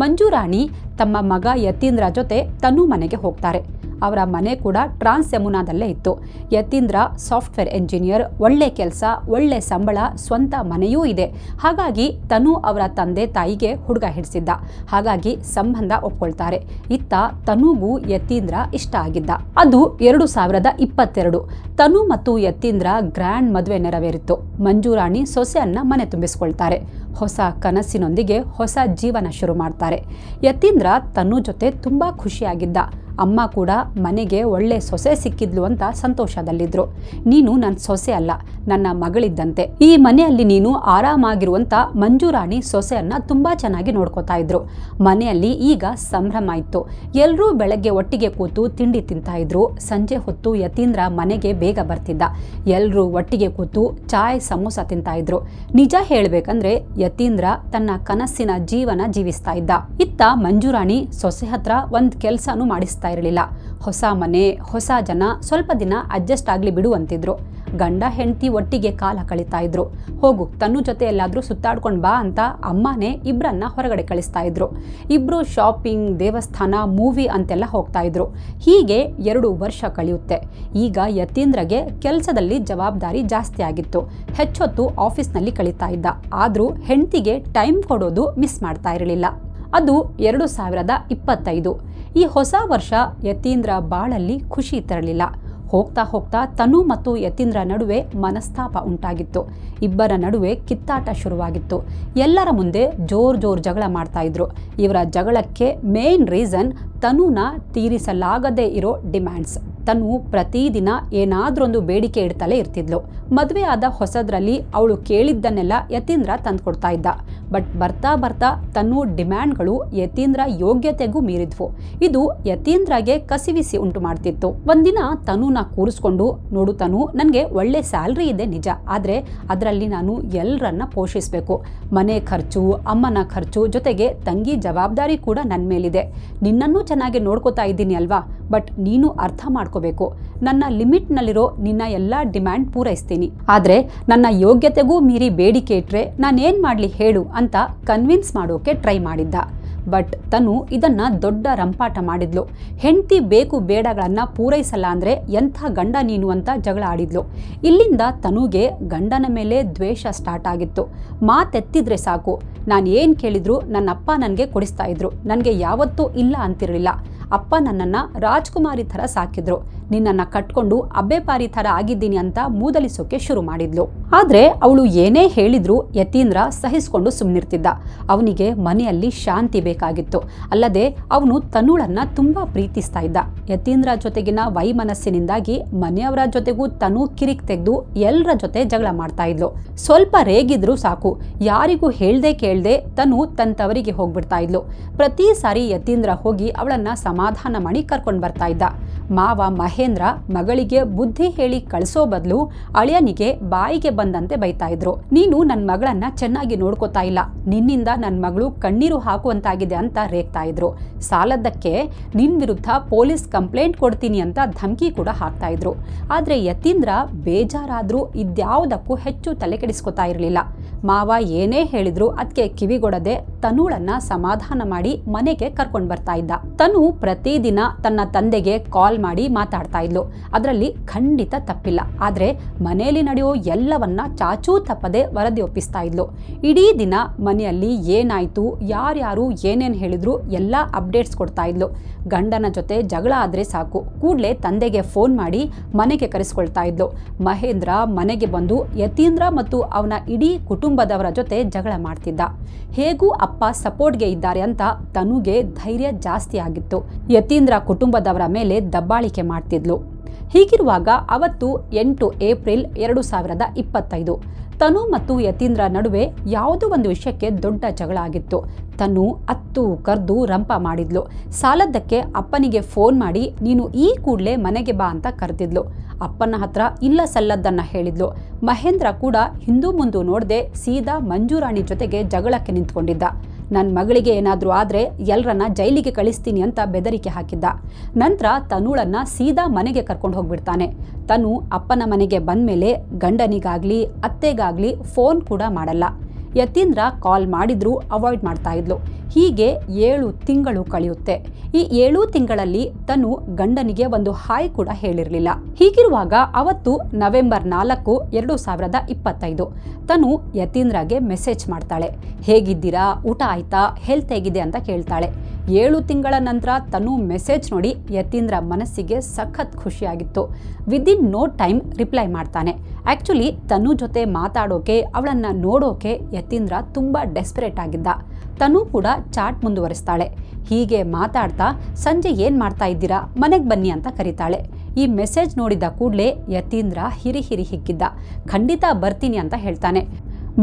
ಮಂಜುರಾಣಿ ತಮ್ಮ ಮಗ ಯತೀಂದ್ರ ಜೊತೆ ತನು ಮನೆಗೆ ಹೋಗ್ತಾರೆ. ಅವರ ಮನೆ ಕೂಡ ಟ್ರಾನ್ಸ್ ಯಮುನಾದಲ್ಲೇ ಇತ್ತು. ಯತೀಂದ್ರ ಸಾಫ್ಟ್ವೇರ್ ಎಂಜಿನಿಯರ್, ಒಳ್ಳೆ ಕೆಲಸ, ಒಳ್ಳೆ ಸಂಬಳ, ಸ್ವಂತ ಮನೆಯೂ ಇದೆ. ಹಾಗಾಗಿ ತನು ಅವರ ತಂದೆ ತಾಯಿಗೆ ಹುಡುಗ ಹಿಡಿಸಿದ್ದ. ಹಾಗಾಗಿ ಸಂಬಂಧ ಒಪ್ಕೊಳ್ತಾರೆ. ಇತ್ತ ತನುಗೂ ಯತೀಂದ್ರ ಇಷ್ಟ ಆಗಿದ್ದ. ಅದು 2022. ತನು ಮತ್ತು ಯತೀಂದ್ರ ಗ್ರ್ಯಾಂಡ್ ಮದುವೆ ನೆರವೇರಿತ್ತು. ಮಂಜುರಾಣಿ ಸೊಸೆಯನ್ನ ಮನೆ ತುಂಬಿಸ್ಕೊಳ್ತಾರೆ. ಹೊಸ ಕನಸಿನೊಂದಿಗೆ ಹೊಸ ಜೀವನ ಶುರು ಮಾಡ್ತಾರೆ. ಯತೀಂದ್ರ ತನು ಜೊತೆ ತುಂಬಾ ಖುಷಿಯಾಗಿದ್ದ. ಅಮ್ಮ ಕೂಡ ಮನೆಗೆ ಒಳ್ಳೆ ಸೊಸೆ ಸಿಕ್ಕಿದ್ಲು ಅಂತ ಸಂತೋಷದಲ್ಲಿದ್ರು. ನೀನು ನನ್ನ ಸೊಸೆ ಅಲ್ಲ, ನನ್ನ ಮಗಳಿದ್ದಂತೆ. ಈ ಮನೆಯಲ್ಲಿ ನೀನು ಆರಾಮಾಗಿರುವಂತ ಮಂಜುರಾಣಿ ಸೊಸೆಯನ್ನ ತುಂಬಾ ಚೆನ್ನಾಗಿ ನೋಡ್ಕೋತಾ ಇದ್ರು. ಮನೆಯಲ್ಲಿ ಈಗ ಸಂಭ್ರಮ ಇತ್ತು. ಎಲ್ಲರೂ ಬೆಳಗ್ಗೆ ಒಟ್ಟಿಗೆ ಕೂತು ತಿಂಡಿ ತಿಂತಾ ಇದ್ರು. ಸಂಜೆ ಹೊತ್ತು ಯತೀಂದ್ರ ಮನೆಗೆ ಬೇಗ ಬರ್ತಿದ್ದ. ಎಲ್ಲರೂ ಒಟ್ಟಿಗೆ ಕೂತು ಚಾಯ್ ಸಮೋಸ ತಿಂತಾ ಇದ್ರು. ನಿಜ ಹೇಳ್ಬೇಕಂದ್ರೆ ಯತೀಂದ್ರ ತನ್ನ ಕನಸಿನ ಜೀವನ ಜೀವಿಸ್ತಾ ಇದ್ದ. ಇತ್ತ ಮಂಜುರಾಣಿ ಸೊಸೆ ಹತ್ರ ಒಂದ್ ಕೆಲ್ಸನೂ ಮಾಡಿಸ್ತಾ ಇರಲಿಲ್ಲ. ಹೊಸ ಮನೆ, ಹೊಸ ಜನ, ಸ್ವಲ್ಪ ದಿನ ಅಡ್ಜಸ್ಟ್ ಆಗ್ಲಿ ಬಿಡು ಅಂತಿದ್ರು. ಗಂಡ ಹೆಂಡತಿ ಒಟ್ಟಿಗೆ ಕಾಲ ಕಳೀತಾ ಇದ್ರು. ಹೋಗು, ತನ್ನು ಜೊತೆ ಎಲ್ಲಾದ್ರೂ ಸುತ್ತಾಡ್ಕೊಂಡ್ ಬಾ ಅಂತ ಅಮ್ಮನೇ ಇಬ್ರನ್ನ ಹೊರಗಡೆ ಕಳಿಸ್ತಾ ಇದ್ರು. ಇಬ್ರು ಶಾಪಿಂಗ್, ದೇವಸ್ಥಾನ, ಮೂವಿ ಅಂತೆಲ್ಲ ಹೋಗ್ತಾ ಇದ್ರು. ಹೀಗೆ 2 ವರ್ಷ ಕಳೆಯುತ್ತೆ. ಈಗ ಯತೀಂದ್ರಗೆ ಕೆಲಸದಲ್ಲಿ ಜವಾಬ್ದಾರಿ ಜಾಸ್ತಿ ಆಗಿತ್ತು. ಹೆಚ್ಚೊತ್ತು ಆಫೀಸ್ನಲ್ಲಿ ಕಳೀತಾ ಇದ್ದ. ಆದ್ರೂ ಹೆಂಡತಿಗೆ ಟೈಮ್ ಕೊಡೋದು ಮಿಸ್ ಮಾಡ್ತಾ ಇರಲಿಲ್ಲ. ಅದು 2025. ಈ ಹೊಸ ವರ್ಷ ಯತೀಂದ್ರ ಬಾಳಲ್ಲಿ ಖುಷಿ ತರಲಿಲ್ಲ. ಹೋಗ್ತಾ ಹೋಗ್ತಾ ತನು ಮತ್ತು ಯತೀಂದ್ರ ನಡುವೆ ಮನಸ್ತಾಪ ಉಂಟಾಗಿತ್ತು. ಇಬ್ಬರ ನಡುವೆ ಕಿತ್ತಾಟ ಶುರುವಾಗಿತ್ತು. ಎಲ್ಲರ ಮುಂದೆ ಜೋರ್ ಜಗಳ ಮಾಡ್ತಾ ಇದ್ರು. ಇವರ ಜಗಳಕ್ಕೆ ಮೇನ್ ರೀಸನ್ ತನುನ ತೀರಿಸಲಾಗದೇ ಇರೋ ಡಿಮ್ಯಾಂಡ್ಸ್. ತನು ಪ್ರತಿದಿನ ಏನಾದ್ರೊಂದು ಬೇಡಿಕೆ ಇಡ್ತಲೇ ಇರ್ತಿದ್ಲು. ಮದುವೆ ಆದ ಹೊಸದ್ರಲ್ಲಿ ಅವಳು ಕೇಳಿದ್ದನ್ನೆಲ್ಲ ಯತೀಂದ್ರ ತಂದ್ಕೊಡ್ತಾ ಇದ್ದ. ಬಟ್ ಬರ್ತಾ ಬರ್ತಾ ತನು ಡಿಮ್ಯಾಂಡ್ಗಳು ಯತೀಂದ್ರ ಯೋಗ್ಯತೆಗೂ ಮೀರಿದ್ವು. ಇದು ಯತೀಂದ್ರಗೆ ಕಸಿವಿಸಿ ಉಂಟು ಮಾಡ್ತಿತ್ತು. ಒಂದಿನ ತನುನ ಕೂರಿಸ್ಕೊಂಡು, ನೋಡು ತನು, ನನಗೆ ಒಳ್ಳೆ ಸ್ಯಾಲ್ರಿ ಇದೆ ನಿಜ, ಆದ್ರೆ ಅದರಲ್ಲಿ ನಾನು ಎಲ್ಲರನ್ನ ಪೋಷಿಸಬೇಕು. ಮನೆ ಖರ್ಚು, ಅಮ್ಮನ ಖರ್ಚು, ಜೊತೆಗೆ ತಂಗಿ ಜವಾಬ್ದಾರಿ ಕೂಡ ನನ್ನ ಮೇಲಿದೆ. ನಿನ್ನನ್ನು ಚೆನ್ನಾಗಿ ನೋಡ್ಕೋತಾ ಇದ್ದೀನಿ ಅಲ್ವಾ, ಬಟ್ ನೀನು ಅರ್ಥ ಮಾಡ್ಕೋಬೇಕು. ನನ್ನ ಲಿಮಿಟ್ನಲ್ಲಿರೋ ನಿನ್ನ ಎಲ್ಲ ಡಿಮ್ಯಾಂಡ್ ಪೂರೈಸ್ತೀನಿ, ಆದ್ರೆ ನನ್ನ ಯೋಗ್ಯತೆಗೂ ಮೀರಿ ಬೇಡಿಕೆ ಇಟ್ರೆ ನಾನೇನ್ ಮಾಡ್ಲಿ ಹೇಳು ಅಂತ ಕನ್ವಿನ್ಸ್ ಮಾಡೋಕೆ ಟ್ರೈ ಮಾಡಿದ್ದ. ಬಟ್ ತನು ಇದನ್ನ ದೊಡ್ಡ ರಂಪಾಟ ಮಾಡಿದ್ಲು. ಹೆಂಡತಿ ಬೇಕು ಬೇಡಗಳನ್ನ ಪೂರೈಸಲ್ಲ ಅಂದ್ರೆ ಎಂಥ ಗಂಡ ನೀನು ಅಂತ ಜಗಳ ಆಡಿದ್ಲು. ಇಲ್ಲಿಂದ ತನುಗೆ ಗಂಡನ ಮೇಲೆ ದ್ವೇಷ ಸ್ಟಾರ್ಟ್ ಆಗಿತ್ತು. ಮಾತೆತ್ತಿದ್ರೆ ಸಾಕು, ನಾನು ಏನು ಕೇಳಿದ್ರು ನನ್ನ ಅಪ್ಪ ನನಗೆ ಕೊಡಿಸ್ತಾ ಇದ್ರು. ನನಗೆ ಯಾವತ್ತೂ ಇಲ್ಲ ಅಂತಿರಲಿಲ್ಲ. ಅಪ್ಪ ನನ್ನನ್ನು ರಾಜ್ಕುಮಾರಿ ಥರ ಸಾಕಿದ್ರು. ನಿನ್ನನ್ನು ಕಟ್ಕೊಂಡು ಅಬ್ಬೆಪಾರಿ ಥರ ಆಗಿದ್ದೀನಿ ಅಂತ ಮೂದಲಿಸೋಕೆ ಶುರು ಮಾಡಿದ್ಲು. ಆದರೆ ಅವಳು ಏನೇ ಹೇಳಿದ್ರೂ ಯತೀಂದ್ರ ಸಹಿಸ್ಕೊಂಡು ಸುಮ್ಮನಿರ್ತಿದ್ದ. ಅವನಿಗೆ ಮನೆಯಲ್ಲಿ ಶಾಂತಿ ಬೇಕಾಗಿತ್ತು. ಅಲ್ಲದೆ ಅವನು ತನುಳನ್ನ ತುಂಬಾ ಪ್ರೀತಿಸ್ತಾ ಇದ್ದ. ಯತೀಂದ್ರ ಜೊತೆಗಿನ ವೈಮನಸ್ಸಿನಿಂದಾಗಿ ಮನೆಯವರ ಜೊತೆಗೂ ತನು ಕಿರಿಕ್ ತೆಗೆದು ಎಲ್ಲರ ಜೊತೆ ಜಗಳ ಮಾಡ್ತಾ ಇದ್ಲು. ಸ್ವಲ್ಪ ರೇಗಿದ್ರು ಸಾಕು, ಯಾರಿಗೂ ಹೇಳ್ದೆ ಕೇಳ್ದೆ ತನು ತನ್ನ ತವರಿಗೆ ಹೋಗ್ಬಿಡ್ತಾ ಇದ್ಲು. ಪ್ರತಿ ಸಾರಿ ಯತೀಂದ್ರ ಹೋಗಿ ಅವಳನ್ನ ಸಮಾಧಾನ ಮಾಡಿ ಕರ್ಕೊಂಡು ಬರ್ತಾ ಇದ್ದ. ಮಾವ ಮಹೇಂದ್ರ ಮಗಳಿಗೆ ಬುದ್ಧಿ ಹೇಳಿ ಕಳಿಸೋ ಬದಲು ಅಳಿಯನಿಗೆ ಬಾಯಿಗೆ ಬಂದಂತೆ ಬೈತಾ ಇದ್ರು. ನೀನು ನನ್ನ ಮಗಳನ್ನ ಚೆನ್ನಾಗಿ ನೋಡ್ಕೋತಾ ಇಲ್ಲ, ನಿನ್ನಿಂದ ನನ್ನ ಮಗಳು ಕಣ್ಣೀರು ಹಾಕುವಂತಾಗಿದೆ ಅಂತ ರೇಗ್ತಾ ಇದ್ರು. ಸಾಲದಕ್ಕೆ ನಿನ್ ವಿರುದ್ಧ ಪೊಲೀಸ್ ಕಂಪ್ಲೇಂಟ್ ಕೊಡ್ತೀನಿ ಅಂತ ಧಮಕಿ ಕೂಡ ಹಾಕ್ತಾ ಇದ್ರು. ಆದ್ರೆ ಯತೀಂದ್ರ ಬೇಜಾರಾದ್ರೂ ಇದ್ಯಾವುದಕ್ಕೂ ಹೆಚ್ಚು ತಲೆ ಕೆಡಿಸ್ಕೊತಾ ಇರಲಿಲ್ಲ. ಮಾವ ಏನೇ ಹೇಳಿದ್ರು ಅದಕ್ಕೆ ಕಿವಿಗೊಡದೆ ತನುಳನ್ನ ಸಮಾಧಾನ ಮಾಡಿ ಮನೆಗೆ ಕರ್ಕೊಂಡು ಬರ್ತಾ ಇದ್ದ. ತನು ಪ್ರತಿದಿನ ತನ್ನ ತಂದೆಗೆ ಕಾಲ್ ಮಾಡಿ ಮಾತಾಡ್ತಾ ಇದ್ಲು. ಅದರಲ್ಲಿ ಖಂಡಿತ ತಪ್ಪಿಲ್ಲ. ಆದ್ರೆ ಮನೆಯಲ್ಲಿ ನಡೆಯೋ ಎಲ್ಲವನ್ನ ಚಾಚೂ ತಪ್ಪದೆ ವರದಿ ಒಪ್ಪಿಸ್ತಾ ಇದ್ಲು. ಇಡೀ ದಿನ ಮನೆಯಲ್ಲಿ ಏನಾಯ್ತು, ಯಾರ್ಯಾರು ಏನೇನು ಹೇಳಿದ್ರು ಎಲ್ಲ ಅಪ್ಡೇಟ್ಸ್ ಕೊಡ್ತಾ ಇದ್ಲು. ಗಂಡನ ಜೊತೆ ಜಗಳ ಆದ್ರೆ ಸಾಕು ಕೂಡ್ಲೆ ತಂದೆಗೆ ಫೋನ್ ಮಾಡಿ ಮನೆಗೆ ಕರೆಸ್ಕೊಳ್ತಾ ಇದ್ಲು. ಮಹೇಂದ್ರ ಮನೆಗೆ ಬಂದು ಯತೀಂದ್ರ ಮತ್ತು ಅವನ ಇಡೀ ಕುಟುಂಬದವರ ಜೊತೆ ಜಗಳ ಮಾಡ್ತಿದ್ದ. ಹೇಗೂ ಅಪ್ಪ ಸಪೋರ್ಟ್ಗೆ ಇದ್ದಾರೆ ಅಂತ ತನುಗೆ ಧೈರ್ಯ ಜಾಸ್ತಿ ಆಗಿತ್ತು. ಯತೀಂದ್ರ ಕುಟುಂಬದವರ ಮೇಲೆ ದಬ್ಬಾಳಿಕೆ ಮಾಡ್ತಿದ್ಲು. ಹೀಗಿರುವಾಗ ಅವತ್ತು 8 ಏಪ್ರಿಲ್ 2025 ತನು ಮತ್ತು ಯತೀಂದ್ರ ನಡುವೆ ಯಾವುದೋ ಒಂದು ವಿಷಯಕ್ಕೆ ದೊಡ್ಡ ಜಗಳ ಆಗಿತ್ತು. ತನು ಅತ್ತು ಕರ್ದು ರಂಪ ಮಾಡಿದ್ಲು. ಸಾಲದ್ದಕ್ಕೆ ಅಪ್ಪನಿಗೆ ಫೋನ್ ಮಾಡಿ ನೀನು ಈ ಕೂಡಲೇ ಮನೆಗೆ ಬಾ ಅಂತ ಕರೆದಿದ್ಲು. ಅಪ್ಪನ ಹತ್ರ ಇಲ್ಲ ಸಲ್ಲದ್ದನ್ನ ಹೇಳಿದ್ಲು. ಮಹೇಂದ್ರ ಕೂಡ ಹಿಂದೂ ಮುಂದೂ ನೋಡದೆ ಸೀದಾ ಮಂಜುರಾಣಿ ಜೊತೆಗೆ ಜಗಳಕ್ಕೆ ನಿಂತ್ಕೊಂಡಿದ್ದ. ನನ್ನ ಮಗಳಿಗೆ ಏನಾದರೂ ಆದರೆ ಎಲ್ಲರನ್ನ ಜೈಲಿಗೆ ಕಳಿಸ್ತೀನಿ ಅಂತ ಬೆದರಿಕೆ ಹಾಕಿದ್ದ. ನಂತರ ತನುಳನ್ನ ಸೀದಾ ಮನೆಗೆ ಕರ್ಕೊಂಡು ಹೋಗ್ಬಿಡ್ತಾನೆ. ತನು ಅಪ್ಪನ ಮನೆಗೆ ಬಂದಮೇಲೆ ಗಂಡನಿಗಾಗ್ಲಿ ಅತ್ತೆಗಾಗ್ಲಿ ಫೋನ್ ಕೂಡ ಮಾಡಲ್ಲ. ಯತೀಂದ್ರ ಕಾಲ್ ಮಾಡಿದ್ರೂ ಅವಾಯ್ಡ್ ಮಾಡ್ತಾ ಇದ್ಲು. ಹೀಗೆ 7 ತಿಂಗಳು ಕಳೆಯುತ್ತೆ. ಈ 7 ತಿಂಗಳಲ್ಲಿ ತನು ಗಂಡನಿಗೆ ಒಂದು ಹಾಯ್ ಕೂಡ ಹೇಳಿರಲಿಲ್ಲ. ಹೀಗಿರುವಾಗ ಅವತ್ತು ನವೆಂಬರ್ 4, 2025 ತನು ಯತೀಂದ್ರಗೆ ಮೆಸೇಜ್ ಮಾಡ್ತಾಳೆ. ಹೇಗಿದ್ದೀರಾ, ಊಟ ಆಯ್ತಾ, ಹೆಲ್ತ್ ಹೇಗಿದೆ ಅಂತ ಕೇಳ್ತಾಳೆ. 7 ತಿಂಗಳ ನಂತರ ತನು ಮೆಸೇಜ್ ನೋಡಿ ಯತೀಂದ್ರ ಮನಸ್ಸಿಗೆ ಸಖತ್ ಖುಷಿಯಾಗಿತ್ತು. ವಿದಿನ್ ನೋ ಟೈಮ್ ರಿಪ್ಲೈ ಮಾಡ್ತಾನೆ. ಆ್ಯಕ್ಚುಲಿ ತನು ಜೊತೆ ಮಾತಾಡೋಕೆ, ಅವಳನ್ನು ನೋಡೋಕೆ ಯತೀಂದ್ರ ತುಂಬ ಡೆಸ್ಪರೇಟ್ ಆಗಿದ್ದ. ತನು ಕೂಡ ಚಾಟ್ ಮುಂದುವರಿಸ್ತಾಳೆ. ಹೀಗೆ ಮಾತಾಡ್ತಾ ಸಂಜೆ ಏನು ಮಾಡ್ತಾ ಇದ್ದೀರಾ, ಮನೆಗೆ ಬನ್ನಿ ಅಂತ ಕರೀತಾಳೆ. ಈ ಮೆಸೇಜ್ ನೋಡಿದ ಕೂಡಲೇ ಯತೀಂದ್ರ ಹಿರಿ ಹಿಗ್ಗಿದ್ದ. ಖಂಡಿತ ಬರ್ತೀನಿ ಅಂತ ಹೇಳ್ತಾನೆ.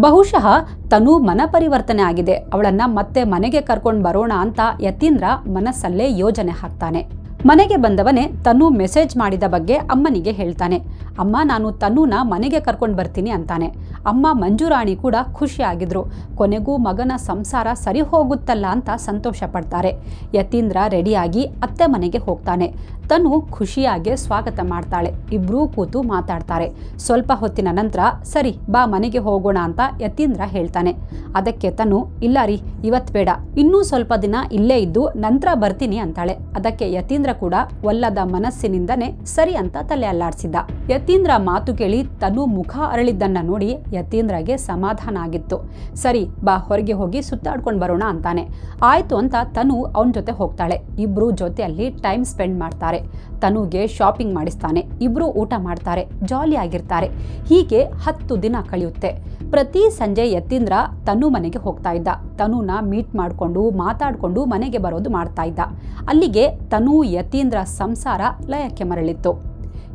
ಬಹುಶಃ ತನು ಮನ ಪರಿವರ್ತನೆ ಆಗಿದೆ, ಅವಳನ್ನ ಮತ್ತೆ ಮನೆಗೆ ಕರ್ಕೊಂಡು ಬರೋಣ ಅಂತ ಯತೀಂದ್ರ ಮನಸ್ಸಲ್ಲೇ ಯೋಜನೆ ಹಾಕ್ತಾನೆ. ಮನೆಗೆ ಬಂದವನೇ ತನು ಮೆಸೇಜ್ ಮಾಡಿದ ಬಗ್ಗೆ ಅಮ್ಮನಿಗೆ ಹೇಳ್ತಾನೆ. ಅಮ್ಮ, ನಾನು ತನುನ ಮನೆಗೆ ಕರ್ಕೊಂಡು ಬರ್ತೀನಿ ಅಂತಾನೆ. ಅಮ್ಮ ಮಂಜುರಾಣಿ ಕೂಡ ಖುಷಿಯಾಗಿದ್ರು. ಕೊನೆಗೂ ಮಗನ ಸಂಸಾರ ಸರಿ ಹೋಗುತ್ತಲ್ಲ ಅಂತ ಸಂತೋಷ ಪಡ್ತಾರೆ. ಯತೀಂದ್ರ ರೆಡಿಯಾಗಿ ಅತ್ತೆ ಮನೆಗೆ ಹೋಗ್ತಾನೆ. ತನು ಖುಷಿಯಾಗಿ ಸ್ವಾಗತ ಮಾಡ್ತಾಳೆ. ಇಬ್ರೂ ಕೂತು ಮಾತಾಡ್ತಾರೆ. ಸ್ವಲ್ಪ ಹೊತ್ತಿನ ನಂತರ ಸರಿ ಬಾ ಮನೆಗೆ ಹೋಗೋಣ ಅಂತ ಯತೀಂದ್ರ ಹೇಳ್ತಾನೆ. ಅದಕ್ಕೆ ತನು ಇಲ್ಲ ರೀ, ಇವತ್ತು ಬೇಡ, ಇನ್ನೂ ಸ್ವಲ್ಪ ದಿನ ಇಲ್ಲೇ ಇದ್ದು ನಂತರ ಬರ್ತೀನಿ ಅಂತಾಳೆ. ಅದಕ್ಕೆ ಯತೀಂದ್ರ ಕೂಡ ಒಲ್ಲದ ಮನಸ್ಸಿನಿಂದನೇ ಸರಿ ಅಂತ ತಲೆ ಅಲ್ಲಾಡಿಸಿದ್ದ. ಯತೀಂದ್ರ ಮಾತು ಕೇಳಿ ತನು ಮುಖ ಅರಳಿದ್ದನ್ನ ನೋಡಿ ಯತೀಂದ್ರಗೆ ಸಮಾಧಾನ ಆಗಿತ್ತು. ಸರಿ ಬಾ ಹೊರಗೆ ಹೋಗಿ ಸುತ್ತಾಡ್ಕೊಂಡು ಬರೋಣ ಅಂತಾನೆ. ಆಯ್ತು ಅಂತ ತನು ಅವನ ಜೊತೆ ಹೋಗ್ತಾಳೆ. ಇಬ್ರು ಜೊತೆಯಲ್ಲಿ ಟೈಮ್ ಸ್ಪೆಂಡ್ ಮಾಡ್ತಾರೆ. ತನುಗೆ ಶಾಪಿಂಗ್ ಮಾಡಿಸ್ತಾನೆ. ಇಬ್ರು ಊಟ ಮಾಡ್ತಾರೆ, ಜಾಲಿ ಆಗಿರ್ತಾರೆ. ಹೀಗೆ 10 ದಿನ ಕಳೆಯುತ್ತೆ. ಪ್ರತಿ ಸಂಜೆ ಯತೀಂದ್ರ ತನು ಮನೆಗೆ ಹೋಗ್ತಾ ಇದ್ದ. ತನುನ ಮೀಟ್ ಮಾಡಿಕೊಂಡು ಮಾತಾಡಿಕೊಂಡು ಮನೆಗೆ ಬರೋದು ಮಾಡ್ತಾ ಇದ್ದ. ಅಲ್ಲಿಗೆ ತನು ಯತೀಂದ್ರ ಸಂಸಾರ ಲಯಕ್ಕೆ ಮರಳಿತ್ತು.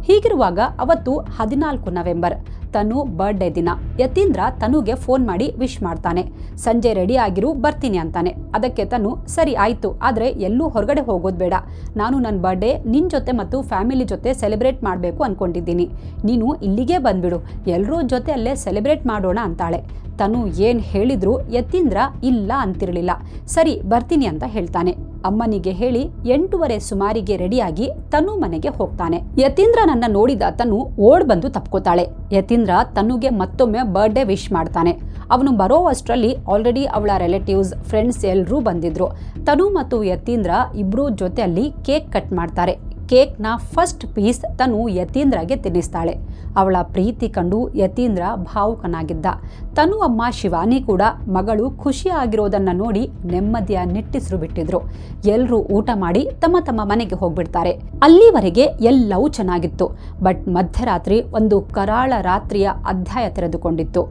ಹೀಗಿರುವಾಗ ಅವತ್ತು 14 ನವೆಂಬರ್ ತನು ಬರ್ಡೇ ದಿನ. ಯತೀಂದ್ರ ತನುಗೆ ಫೋನ್ ಮಾಡಿ ವಿಶ್ ಮಾಡ್ತಾನೆ. ಸಂಜೆ ರೆಡಿ ಆಗಿರು, ಬರ್ತೀನಿ ಅಂತಾನೆ. ಅದಕ್ಕೆ ತನು ಸರಿ ಆಯಿತು, ಆದರೆ ಎಲ್ಲೂ ಹೊರಗಡೆ ಹೋಗೋದು ಬೇಡ, ನಾನು ನನ್ನ ಬರ್ಡೇ ನಿನ್ನ ಜೊತೆ ಮತ್ತು ಫ್ಯಾಮಿಲಿ ಜೊತೆ ಸೆಲೆಬ್ರೇಟ್ ಮಾಡಬೇಕು ಅಂದ್ಕೊಂಡಿದ್ದೀನಿ, ನೀನು ಇಲ್ಲಿಗೆ ಬಂದ್ಬಿಡು, ಎಲ್ಲರೂ ಜೊತೆಯಲ್ಲೇ ಸೆಲೆಬ್ರೇಟ್ ಮಾಡೋಣ ಅಂತಾಳೆ. ತನು ಏನು ಹೇಳಿದ್ರು ಯತೀಂದ್ರ ಇಲ್ಲ ಅಂತಿರಲಿಲ್ಲ. ಸರಿ ಬರ್ತೀನಿ ಅಂತ ಹೇಳ್ತಾನೆ. ಅಮ್ಮನಿಗೆ ಹೇಳಿ 8:30 ಸುಮಾರಿಗೆ ರೆಡಿಯಾಗಿ ತನು ಮನೆಗೆ ಹೋಗ್ತಾನೆ. ಯತೀಂದ್ರ ನನ್ನ ನೋಡಿದ ತನು ಓಡ್ ಬಂದು ತಪ್ಕೋತಾಳೆ. ಯತೀಂದ್ರ ತನುಗೆ ಮತ್ತೊಮ್ಮೆ ಬರ್ಡೇ ವಿಶ್ ಮಾಡ್ತಾನೆ. ಅವನು ಬರೋವಷ್ಟರಲ್ಲಿ ಆಲ್ರೆಡಿ ಅವಳ ರಿಲೇಟಿವ್ಸ್, ಫ್ರೆಂಡ್ಸ್ ಎಲ್ಲರೂ ಬಂದಿದ್ರು. ತನು ಮತ್ತು ಯತೀಂದ್ರ ಇಬ್ರು ಜೊತೆಯಲ್ಲಿ ಕೇಕ್ ಕಟ್ ಮಾಡ್ತಾರೆ. ಕೇಕ್ನ ಫಸ್ಟ್ ಪೀಸ್ ತನು ಯತೀಂದ್ರಗೆ ತಿನ್ನಿಸ್ತಾಳೆ. ಅವಳ ಪ್ರೀತಿ ಕಂಡು ಯತೀಂದ್ರ ಭಾವುಕನಾಗಿದ್ದ. ತನು ಅಮ್ಮ ಶಿವಾನಿ ಕೂಡ ಮಗಳು ಖುಷಿಯಾಗಿರೋದನ್ನ ನೋಡಿ ನೆಮ್ಮದಿಯ ನಿಟ್ಟಿಸಿರು ಬಿಟ್ಟಿದ್ರು. ಎಲ್ಲರೂ ಊಟ ಮಾಡಿ ತಮ್ಮ ತಮ್ಮ ಮನೆಗೆ ಹೋಗ್ಬಿಡ್ತಾರೆ. ಅಲ್ಲಿವರೆಗೆ ಎಲ್ಲವೂ ಚೆನ್ನಾಗಿತ್ತು. ಬಟ್ ಮಧ್ಯರಾತ್ರಿ ಒಂದು ಕರಾಳ ರಾತ್ರಿಯ ಅಧ್ಯಾಯ ತೆರೆದುಕೊಂಡಿತ್ತು.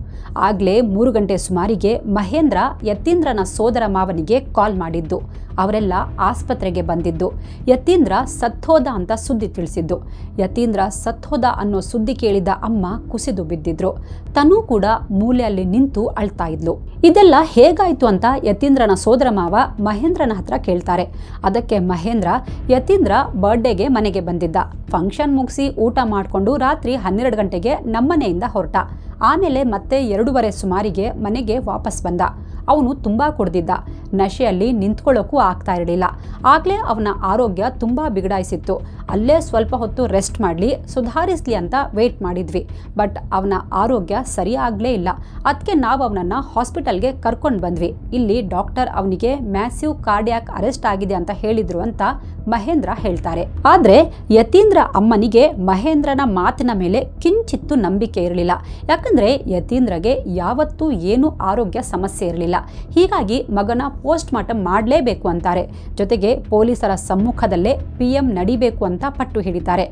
ಆಗ್ಲೇ 3 ಗಂಟೆ ಸುಮಾರಿಗೆ ಮಹೇಂದ್ರ ಯತೀಂದ್ರನ ಸೋದರ ಮಾವನಿಗೆ ಕಾಲ್ ಮಾಡಿದ್ದು. ಅವರೆಲ್ಲ ಆಸ್ಪತ್ರೆಗೆ ಬಂದಿದ್ದು. ಯತೀಂದ್ರ ಸತ್ತೋದ ಅಂತ ಸುದ್ದಿ ತಿಳಿಸಿದ್ದು. ಯತೀಂದ್ರ ಸತ್ತೋದ ಅನ್ನೋ ಸುದ್ದಿ ಕೇಳಿದ ಅಮ್ಮ ಕುಸಿದು ಬಿದ್ದಿದ್ರು. ತನು ಕೂಡ ಮೂಲೆಯಲ್ಲಿ ನಿಂತು ಅಳ್ತಾ ಇದ್ಲು. ಇದೆಲ್ಲ ಹೇಗಾಯ್ತು ಅಂತ ಯತೀಂದ್ರನ ಸೋದರ ಮಾವ ಮಹೇಂದ್ರನ ಹತ್ರ ಕೇಳ್ತಾರೆ. ಅದಕ್ಕೆ ಮಹೇಂದ್ರ, ಯತೀಂದ್ರ ಬರ್ಡೇಗೆ ಮನೆಗೆ ಬಂದಿದ್ದ. ಫಂಕ್ಷನ್ ಮುಗಿಸಿ ಊಟ ಮಾಡಿಕೊಂಡು ರಾತ್ರಿ 12 ಗಂಟೆಗೆ ನಮ್ಮನೆಯಿಂದ ಹೊರಟ. ಆಮೇಲೆ ಮತ್ತೆ 2:30 ಸುಮಾರಿಗೆ ಮನೆಗೆ ವಾಪಸ್ ಬಂದ. ಅವನು ತುಂಬಾ ಕುಡ್ದಿದ್ದ. ನಶೆಯಲ್ಲಿ ನಿಂತ್ಕೊಳ್ಳೋಕ್ಕೂ ಆಗ್ತಾ ಇರಲಿಲ್ಲ. ಆಗ್ಲೇ ಅವನ ಆರೋಗ್ಯ ತುಂಬಾ ಬಿಗಡಾಯಿಸಿತ್ತು. ಅಲ್ಲೇ ಸ್ವಲ್ಪ ಹೊತ್ತು ರೆಸ್ಟ್ ಮಾಡಲಿ, ಸುಧಾರಿಸ್ಲಿ ಅಂತ ವೇಟ್ ಮಾಡಿದ್ವಿ. ಬಟ್ ಅವನ ಆರೋಗ್ಯ ಸರಿಯಾಗಲೇ ಇಲ್ಲ. ಅದಕ್ಕೆ ನಾವು ಅವನನ್ನ ಹಾಸ್ಪಿಟಲ್ಗೆ ಕರ್ಕೊಂಡು ಬಂದ್ವಿ. ಇಲ್ಲಿ ಡಾಕ್ಟರ್ ಅವನಿಗೆ ಮ್ಯಾಸಿವ್ ಕಾರ್ಡಿಯಾಕ್ ಅರೆಸ್ಟ್ ಆಗಿದೆ ಅಂತ ಹೇಳಿದ್ರು ಅಂತ ಮಹೇಂದ್ರ ಹೇಳ್ತಾರೆ. ಆದ್ರೆ ಯತೀಂದ್ರ ಅಮ್ಮನಿಗೆ ಮಹೇಂದ್ರನ ಮಾತಿನ ಮೇಲೆ ಕಿಂಚಿತ್ತು ನಂಬಿಕೆ ಇರಲಿಲ್ಲ. ಯಾಕಂದ್ರೆ ಯತೀಂದ್ರಗೆ ಯಾವತ್ತೂ ಏನು ಆರೋಗ್ಯ ಸಮಸ್ಯೆ ಇರಲಿಲ್ಲ. ಹೀಗಾಗಿ ಮಗನ ಪೋಸ್ಟ್ ಮಾರ್ಟಮ್ ಮಾಡಲೇಬೇಕು ಅಂತಾರೆ. ಜೊತೆಗೆ ಪೊಲೀಸರ ಸಮ್ಮುಖದಲ್ಲೇ PM ನಡಿಬೇಕು ಅಂತ ಪಟ್ಟು ಹಿಡಿತಾರೆ.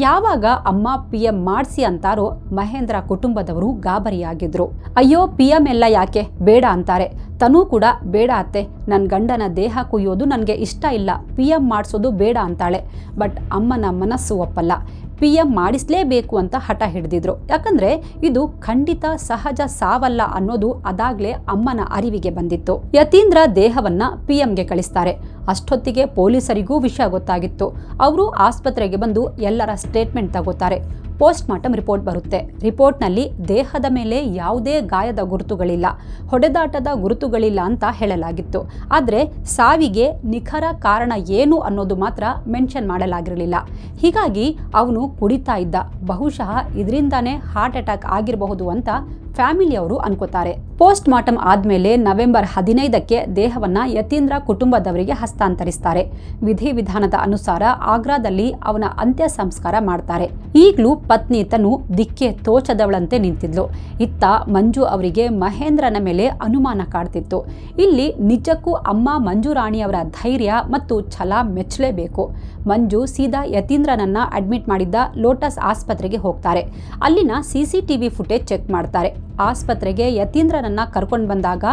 ಯಾವಾಗ ಅಮ್ಮ PM ಮಾಡಿಸಿ ಅಂತಾರೋ ಮಹೇಂದ್ರ ಕುಟುಂಬದವರು ಗಾಬರಿಯಾಗಿದ್ರು. ಅಯ್ಯೋ PM ಎಲ್ಲ ಯಾಕೆ, ಬೇಡ ಅಂತಾರೆ. ತನು ಕೂಡ ಬೇಡ ಅತ್ತೆ, ನನ್ನ ಗಂಡನ ದೇಹ ಕುಯ್ಯೋದು ನನಗೆ ಇಷ್ಟ ಇಲ್ಲ, PM ಮಾಡಿಸೋದು ಬೇಡ ಅಂತಾಳೆ. ಬಟ್ ಅಮ್ಮನ ಮನಸ್ಸು ಒಪ್ಪಲ್ಲ. PM ಮಾಡಿಸ್ಲೇಬೇಕು ಅಂತ ಹಠ ಹಿಡಿದಿದ್ರು. ಯಾಕಂದ್ರೆ ಇದು ಖಂಡಿತ ಸಹಜ ಸಾವಲ್ಲ ಅನ್ನೋದು ಅದಾಗ್ಲೇ ಅಮ್ಮನ ಅರಿವಿಗೆ ಬಂದಿತ್ತು. ಯತೀಂದ್ರ ದೇಹವನ್ನ PMಗೆ ಕಳಿಸ್ತಾರೆ. ಅಷ್ಟೊತ್ತಿಗೆ ಪೊಲೀಸರಿಗೂ ವಿಷಯ ಗೊತ್ತಾಗಿತ್ತು. ಅವರು ಆಸ್ಪತ್ರೆಗೆ ಬಂದು ಎಲ್ಲರ ಸ್ಟೇಟ್ಮೆಂಟ್ ತಗೋತಾರೆ. ಪೋಸ್ಟ್ ಮಾರ್ಟಮ್ ರಿಪೋರ್ಟ್ ಬರುತ್ತೆ. ರಿಪೋರ್ಟ್ನಲ್ಲಿ ದೇಹದ ಮೇಲೆ ಯಾವುದೇ ಗಾಯದ ಗುರುತುಗಳಿಲ್ಲ, ಹೊಡೆದಾಟದ ಗುರುತುಗಳಿಲ್ಲ ಅಂತ ಹೇಳಲಾಗಿತ್ತು. ಆದರೆ ಸಾವಿಗೆ ನಿಖರ ಕಾರಣ ಏನು ಅನ್ನೋದು ಮಾತ್ರ ಮೆನ್ಷನ್ ಮಾಡಲಾಗಿರಲಿಲ್ಲ. ಹೀಗಾಗಿ ಅವನು ಕುಡಿತಾ ಇದ್ದ. ಬಹುಶಃ ಇದರಿಂದಾನೇ ಹಾರ್ಟ್ ಅಟ್ಯಾಕ್ ಆಗಿರಬಹುದು ಅಂತ ಫ್ಯಾಮಿಲಿಯವರು ಅನ್ಕೋತಾರೆ. ಪೋಸ್ಟ್ ಮಾರ್ಟಮ್ ಆದ್ಮೇಲೆ ನವೆಂಬರ್ 15ಕ್ಕೆ ದೇಹವನ್ನ ಯತೀಂದ್ರ ಕುಟುಂಬದವರಿಗೆ ಹಸ್ತಾಂತರಿಸ್ತಾರೆ. ವಿಧಿವಿಧಾನದ ಅನುಸಾರ ಆಗ್ರಾದಲ್ಲಿ ಅವನ ಅಂತ್ಯ ಸಂಸ್ಕಾರ ಮಾಡ್ತಾರೆ. ಈಗಲೂ ಪತ್ನಿ ತನು ದಿಕ್ಕೆ ತೋಚದವಳಂತೆ ನಿಂತಿದ್ಲು. ಇತ್ತ ಮಂಜು ಅವರಿಗೆ ಮಹೇಂದ್ರನ ಮೇಲೆ ಅನುಮಾನ ಕಾಡ್ತಿತ್ತು. ಇಲ್ಲಿ ನಿಜಕ್ಕೂ ಅಮ್ಮ ಮಂಜುರಾಣಿಯವರ ಧೈರ್ಯ ಮತ್ತು ಛಲ ಮೆಚ್ಚಲೇಬೇಕು. ಮಂಜು ಸೀದಾ ಯತೀಂದ್ರನನ್ನ ಅಡ್ಮಿಟ್ ಮಾಡಿದ್ದ ಲೋಟಸ್ ಆಸ್ಪತ್ರೆಗೆ ಹೋಗ್ತಾರೆ. ಅಲ್ಲಿನ CCTV ಫುಟೇಜ್ ಚೆಕ್ ಮಾಡ್ತಾರೆ. ಆಸ್ಪತ್ರೆಗೆ ಯತೀಂದ್ರನನ್ನ ಕರ್ಕೊಂಡು ಬಂದಾಗ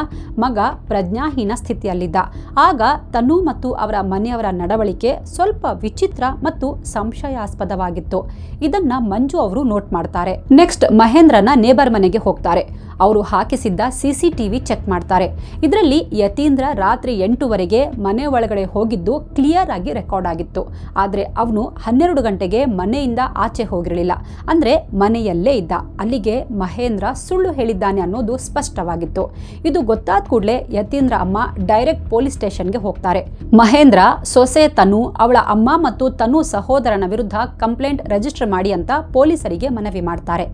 ಮಗ ಪ್ರಜ್ಞಾಹೀನ ಸ್ಥಿತಿಯಲ್ಲಿದ್ದ. ಆಗ ತನು ಮತ್ತು ಅವರ ಮನೆಯವರ ನಡವಳಿಕೆ ಸ್ವಲ್ಪ ವಿಚಿತ್ರ ಮತ್ತು ಸಂಶಯಾಸ್ಪದವಾಗಿತ್ತು. ಇದನ್ನ ಮಂಜು ಅವರು ನೋಟ್ ಮಾಡ್ತಾರೆ. ನೆಕ್ಸ್ಟ್ ಮಹೇಂದ್ರನ ನೇಬರ್ ಮನೆಗೆ ಹೋಗ್ತಾರೆ. ಅವರು ಹಾಕಿಸಿದ್ದ CCTV ಚೆಕ್ ಮಾಡ್ತಾರೆ. ಇದರಲ್ಲಿ ಯತೀಂದ್ರ ರಾತ್ರಿ 8 ಮನೆ ಒಳಗಡೆ ಹೋಗಿದ್ದು ಕ್ಲಿಯರ್ ಆಗಿ ರೆಕಾರ್ಡ್ ಆಗಿತ್ತು. ಆದರೆ ಅವನು 12 ಗಂಟೆಗೆ ಮನೆಯಿಂದ ಆಚೆ ಹೋಗಿರಲಿಲ್ಲ. ಅಂದ್ರೆ ಮನೆಯಲ್ಲೇ ಇದ್ದ. ಅಲ್ಲಿಗೆ ಮಹೇಂದ್ರ ಸುಳ್ಳು ಹೇಳಿದ್ದಾನೆ ಅನ್ನೋದು ಸ್ಪಷ್ಟವಾಗಿತ್ತು. ಇದು ಗೊತ್ತಾದ ಕೂಡಲೇ ಯತೀಂದ್ರ ಅಮ್ಮ ಡೈರೆಕ್ಟ್ ಪೊಲೀಸ್ ಸ್ಟೇಷನ್ಗೆ ಹೋಗ್ತಾರೆ. ಮಹೇಂದ್ರ ಸೊಸೆ ತನು, ಅವಳ ಅಮ್ಮ ಮತ್ತು ತನು ಸಹೋದರನ ವಿರುದ್ಧ ಕಂಪ್ಲೇಂಟ್ ರಿಜಿಸ್ಟರ್ ಮಾಡಿ ಅಂತ ಪೊಲೀಸರಿಗೆ ಮನವಿ ಮಾಡ್ತಾರೆ.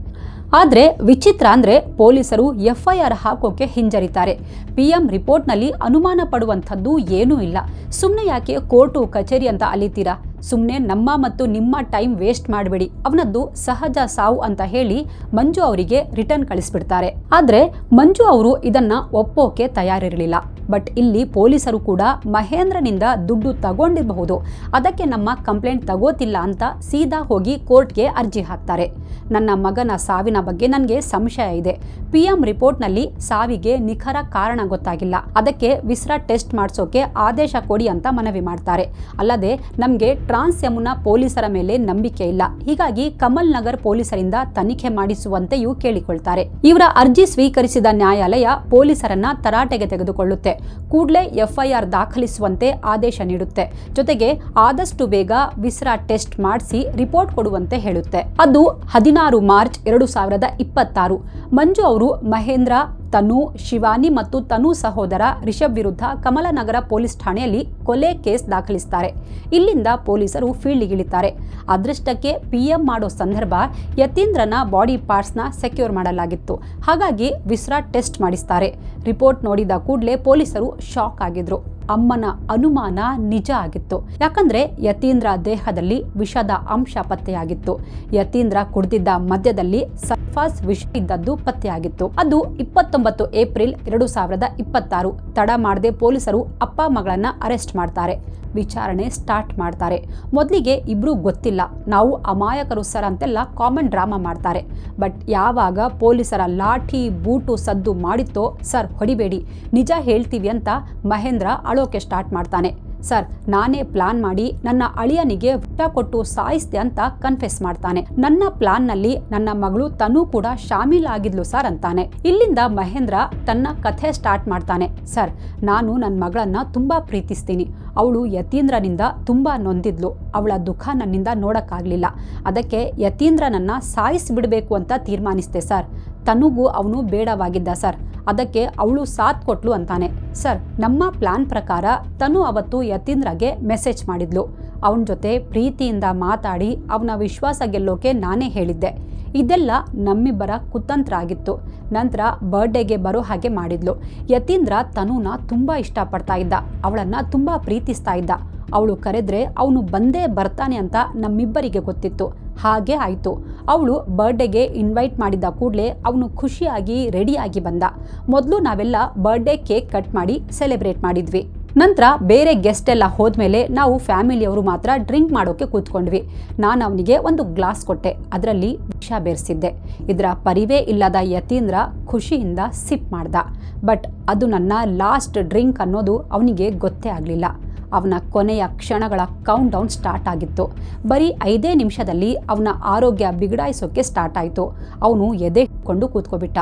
ಆದರೆ ವಿಚಿತ್ರ ಅಂದ್ರೆ ಪೊಲೀಸರು FIR ಹಾಕೋಕೆ ಹಿಂಜರಿತಾರೆ. PM ರಿಪೋರ್ಟ್ನಲ್ಲಿ ಅನುಮಾನ ಪಡುವಂಥದ್ದು ಏನೂ ಇಲ್ಲ. ಸುಮ್ಮನೆ ಯಾಕೆ ಕೋರ್ಟು ಕಚೇರಿ ಅಂತ ಅಲಿತೀರಾ? ಸುಮ್ಮನೆ ನಮ್ಮ ಮತ್ತು ನಿಮ್ಮ ಟೈಮ್ ವೇಸ್ಟ್ ಮಾಡಬೇಡಿ, ಅವನದ್ದು ಸಹಜ ಸಾವು ಅಂತ ಹೇಳಿ ಮಂಜು ಅವರಿಗೆ ರಿಟರ್ನ್ ಕಳಿಸ್ಬಿಡ್ತಾರೆ. ಆದರೆ ಮಂಜು ಅವರು ಇದನ್ನ ಒಪ್ಪೋಕೆ ತಯಾರಿರಲಿಲ್ಲ. ಬಟ್ ಇಲ್ಲಿ ಪೊಲೀಸರು ಕೂಡ ಮಹೇಂದ್ರನಿಂದ ದುಡ್ಡು ತಗೊಂಡಿರಬಹುದು, ಅದಕ್ಕೆ ನಮ್ಮ ಕಂಪ್ಲೇಂಟ್ ತಗೋತಿಲ್ಲ ಅಂತ ಸೀದಾ ಹೋಗಿ ಕೋರ್ಟ್ಗೆ ಅರ್ಜಿ ಹಾಕ್ತಾರೆ. ನನ್ನ ಮಗನ ಸಾವಿನ ಬಗ್ಗೆ ನನಗೆ ಸಂಶಯ ಇದೆ. PM ರಿಪೋರ್ಟ್ನಲ್ಲಿ ಸಾವಿಗೆ ನಿಖರ ಕಾರಣ ಗೊತ್ತಾಗಿಲ್ಲ, ಅದಕ್ಕೆ ವಿಸ್ರಾ ಟೆಸ್ಟ್ ಮಾಡಿಸೋಕೆ ಆದೇಶ ಕೊಡಿ ಅಂತ ಮನವಿ ಮಾಡ್ತಾರೆ. ಅಲ್ಲದೆ ನಮಗೆ ಟ್ರಾನ್ಸ್ ಯಮುನಾ ಪೊಲೀಸರ ಮೇಲೆ ನಂಬಿಕೆ ಇಲ್ಲ, ಹೀಗಾಗಿ ಕಮಲ್ ನಗರ್ ಪೊಲೀಸರಿಂದ ತನಿಖೆ ಮಾಡಿಸುವಂತೆಯೂ ಕೇಳಿಕೊಳ್ತಾರೆ. ಇವರ ಅರ್ಜಿ ಸ್ವೀಕರಿಸಿದ ನ್ಯಾಯಾಲಯ ಪೊಲೀಸರನ್ನ ತರಾಟೆಗೆ ತೆಗೆದುಕೊಳ್ಳುತ್ತೆ. ಕೂಡಲೇ FIR ದಾಖಲಿಸುವಂತೆ ಆದೇಶ ನೀಡುತ್ತೆ. ಜೊತೆಗೆ ಆದಷ್ಟು ಬೇಗ ವಿಸ್ರಾ ಟೆಸ್ಟ್ ಮಾಡಿಸಿ ರಿಪೋರ್ಟ್ ಕೊಡುವಂತೆ ಹೇಳುತ್ತೆ. ಅದು 16 ಮಾರ್ಚ್ 2026. ಮಂಜು ಅವರು ಮಹೇಂದ್ರ, ತನು, ಶಿವಾನಿ ಮತ್ತು ತನು ಸಹೋದರ ರಿಷಬ್ ವಿರುದ್ಧ ಕಮಲನಗರ ಪೊಲೀಸ್ ಠಾಣೆಯಲ್ಲಿ ಕೊಲೆ ಕೇಸ್ ದಾಖಲಿಸ್ತಾರೆ. ಇಲ್ಲಿಂದ ಪೊಲೀಸರು ಫೀಲ್ಡ್ಗಿಳಿತಾರೆ. ಅದೃಷ್ಟಕ್ಕೆ PM ಮಾಡೋ ಸಂದರ್ಭ ಯತೀಂದ್ರನ ಬಾಡಿ ಪಾರ್ಟ್ಸ್ನ ಸೆಕ್ಯೂರ್ ಮಾಡಲಾಗಿತ್ತು. ಹಾಗಾಗಿ ವಿಸ್ರಾ ಟೆಸ್ಟ್ ಮಾಡಿಸ್ತಾರೆ. ರಿಪೋರ್ಟ್ ನೋಡಿದ ಕೂಡಲೇ ಪೊಲೀಸರು ಶಾಕ್ ಆಗಿದ್ರು. ಅಮ್ಮನ ಅನುಮಾನ ನಿಜ ಆಗಿತ್ತು. ಯಾಕಂದ್ರೆ ಯತೀಂದ್ರ ದೇಹದಲ್ಲಿ ವಿಷದ ಅಂಶ ಪತ್ತೆಯಾಗಿತ್ತು. ಯತೀಂದ್ರ ಕುಡಿದಿದ್ದ ಮದ್ಯದಲ್ಲಿ ಸಲ್ಫಾಸ್ ವಿಷ ಇದ್ದದ್ದು ಪತ್ತೆಯಾಗಿತ್ತು. ಅದು 29 ಏಪ್ರಿಲ್ 2026. ತಡ ಮಾಡದೆ ಪೊಲೀಸರು ಅಪ್ಪ ಮಗಳನ್ನ ಅರೆಸ್ಟ್ ಮಾಡ್ತಾರೆ. ವಿಚಾರಣೆ ಸ್ಟಾರ್ಟ್ ಮಾಡ್ತಾರೆ. ಮೊದಲಿಗೆ ಇಬ್ರು ಗೊತ್ತಿಲ್ಲ, ನಾವು ಅಮಾಯಕರು ಸರ್ ಅಂತೆಲ್ಲ ಕಾಮನ್ ಡ್ರಾಮಾ ಮಾಡ್ತಾರೆ. ಬಟ್ ಯಾವಾಗ ಪೊಲೀಸರ ಲಾಠಿ ಬೂಟು ಸದ್ದು ಮಾಡಿತ್ತೋ, ಸರ್ ಹೊಡಿಬೇಡಿ, ನಿಜ ಹೇಳ್ತೀವಿ ಅಂತ ಮಹೇಂದ್ರ ಅಳೋಕೆ ಸ್ಟಾರ್ಟ್ ಮಾಡ್ತಾನೆ. ಸರ್, ನಾನೇ ಪ್ಲಾನ್ ಮಾಡಿ ನನ್ನ ಅಳಿಯನಿಗೆ ವಿಷ ಕೊಟ್ಟು ಸಾಯಿಸ್ದೆ ಅಂತ ಕನ್ಫೆಸ್ ಮಾಡ್ತಾನೆ. ನನ್ನ ಪ್ಲಾನ್ ನಲ್ಲಿ ನನ್ನ ಮಗಳು ತನು ಕೂಡ ಶಾಮೀಲಾಗಿದ್ಲು ಸರ್ ಅಂತಾನೆ. ಇಲ್ಲಿಂದ ಮಹೇಂದ್ರ ತನ್ನ ಕಥೆ ಸ್ಟಾರ್ಟ್ ಮಾಡ್ತಾನೆ. ಸರ್, ನಾನು ನನ್ನ ಮಗಳನ್ನ ತುಂಬಾ ಪ್ರೀತಿಸ್ತೀನಿ. ಅವಳು ಯತೀಂದ್ರನಿಂದ ತುಂಬಾ ನೊಂದಿದ್ಲು. ಅವಳ ದುಃಖ ನನ್ನಿಂದ ನೋಡಕ್ಕಾಗ್ಲಿಲ್ಲ. ಅದಕ್ಕೆ ಯತೀಂದ್ರನನ್ನ ಸಾಯಿಸಿಬಿಡ್ಬೇಕು ಅಂತ ತೀರ್ಮಾನಿಸಿದೆ ಸರ್. ತನುಗೂ ಅವನು ಬೇಡವಾಗಿದ್ದ ಸರ್. ಅದಕ್ಕೆ ಅವಳು ಸಾಥ್ ಕೊಟ್ಲು ಅಂತಾನೆ. ಸರ್, ನಮ್ಮ ಪ್ಲಾನ್ ಪ್ರಕಾರ ತನು ಅವತ್ತು ಯತೀಂದ್ರಗೆ ಮೆಸೇಜ್ ಮಾಡಿದ್ಲು. ಅವನ ಜೊತೆ ಪ್ರೀತಿಯಿಂದ ಮಾತಾಡಿ ಅವನ ವಿಶ್ವಾಸ ಗೆಲ್ಲೋಕೆ ನಾನೇ ಹೇಳಿದ್ದೆ. ಇದೆಲ್ಲ ನಮ್ಮಿಬ್ಬರ ಕುತಂತ್ರ ಆಗಿತ್ತು. ನಂತರ ಬರ್ಡೇಗೆ ಬರೋ ಹಾಗೆ ಮಾಡಿದ್ಲು. ಯತೀಂದ್ರ ತನುನ ತುಂಬ ಇಷ್ಟಪಡ್ತಾ ಇದ್ದ, ಅವಳನ್ನು ತುಂಬ ಪ್ರೀತಿಸ್ತಾ ಇದ್ದ. ಅವಳು ಕರೆದ್ರೆ ಅವನು ಬಂದೇ ಬರ್ತಾನೆ ಅಂತ ನಮ್ಮಿಬ್ಬರಿಗೆ ಗೊತ್ತಿತ್ತು. ಹಾಗೆ ಆಯಿತು. ಅವಳು ಬರ್ಡೇಗೆ ಇನ್ವೈಟ್ ಮಾಡಿದ ಕೂಡಲೇ ಅವನು ಖುಷಿಯಾಗಿ ರೆಡಿಯಾಗಿ ಬಂದ. ಮೊದಲು ನಾವೆಲ್ಲ ಬರ್ಡೇ ಕೇಕ್ ಕಟ್ ಮಾಡಿ ಸೆಲೆಬ್ರೇಟ್ ಮಾಡಿದ್ವಿ. ನಂತರ ಬೇರೆ ಗೆಸ್ಟ್ ಎಲ್ಲ ಹೋದ್ಮೇಲೆ ನಾವು ಫ್ಯಾಮಿಲಿಯವರು ಮಾತ್ರ ಡ್ರಿಂಕ್ ಮಾಡೋಕೆ ಕೂತ್ಕೊಂಡ್ವಿ. ನಾನು ಅವನಿಗೆ ಒಂದು ಗ್ಲಾಸ್ ಕೊಟ್ಟೆ. ಅದರಲ್ಲಿ ವಿಷ ಬೆರೆಸಿದ್ದೆ. ಇದರ ಪರಿವೇ ಇಲ್ಲದ ಯತೀಂದ್ರ ಖುಷಿಯಿಂದ ಸಿಪ್ ಮಾಡ್ದ. ಬಟ್ ಅದು ನನ್ನ ಲಾಸ್ಟ್ ಡ್ರಿಂಕ್ ಅನ್ನೋದು ಅವನಿಗೆ ಗೊತ್ತೇ ಆಗಲಿಲ್ಲ. ಅವನ ಕೊನೆಯ ಕ್ಷಣಗಳ ಕೌಂಟ್ ಡೌನ್ ಸ್ಟಾರ್ಟ್ ಆಗಿತ್ತು. ಬರೀ 5 ನಿಮಿಷದಲ್ಲಿ ಅವನ ಆರೋಗ್ಯ ಬಿಗಡಾಯಿಸೋಕೆ ಸ್ಟಾರ್ಟ್ ಆಯಿತು. ಅವನು ಎದೆಕೊಂಡು ಕೂತ್ಕೊಬಿಟ್ಟ.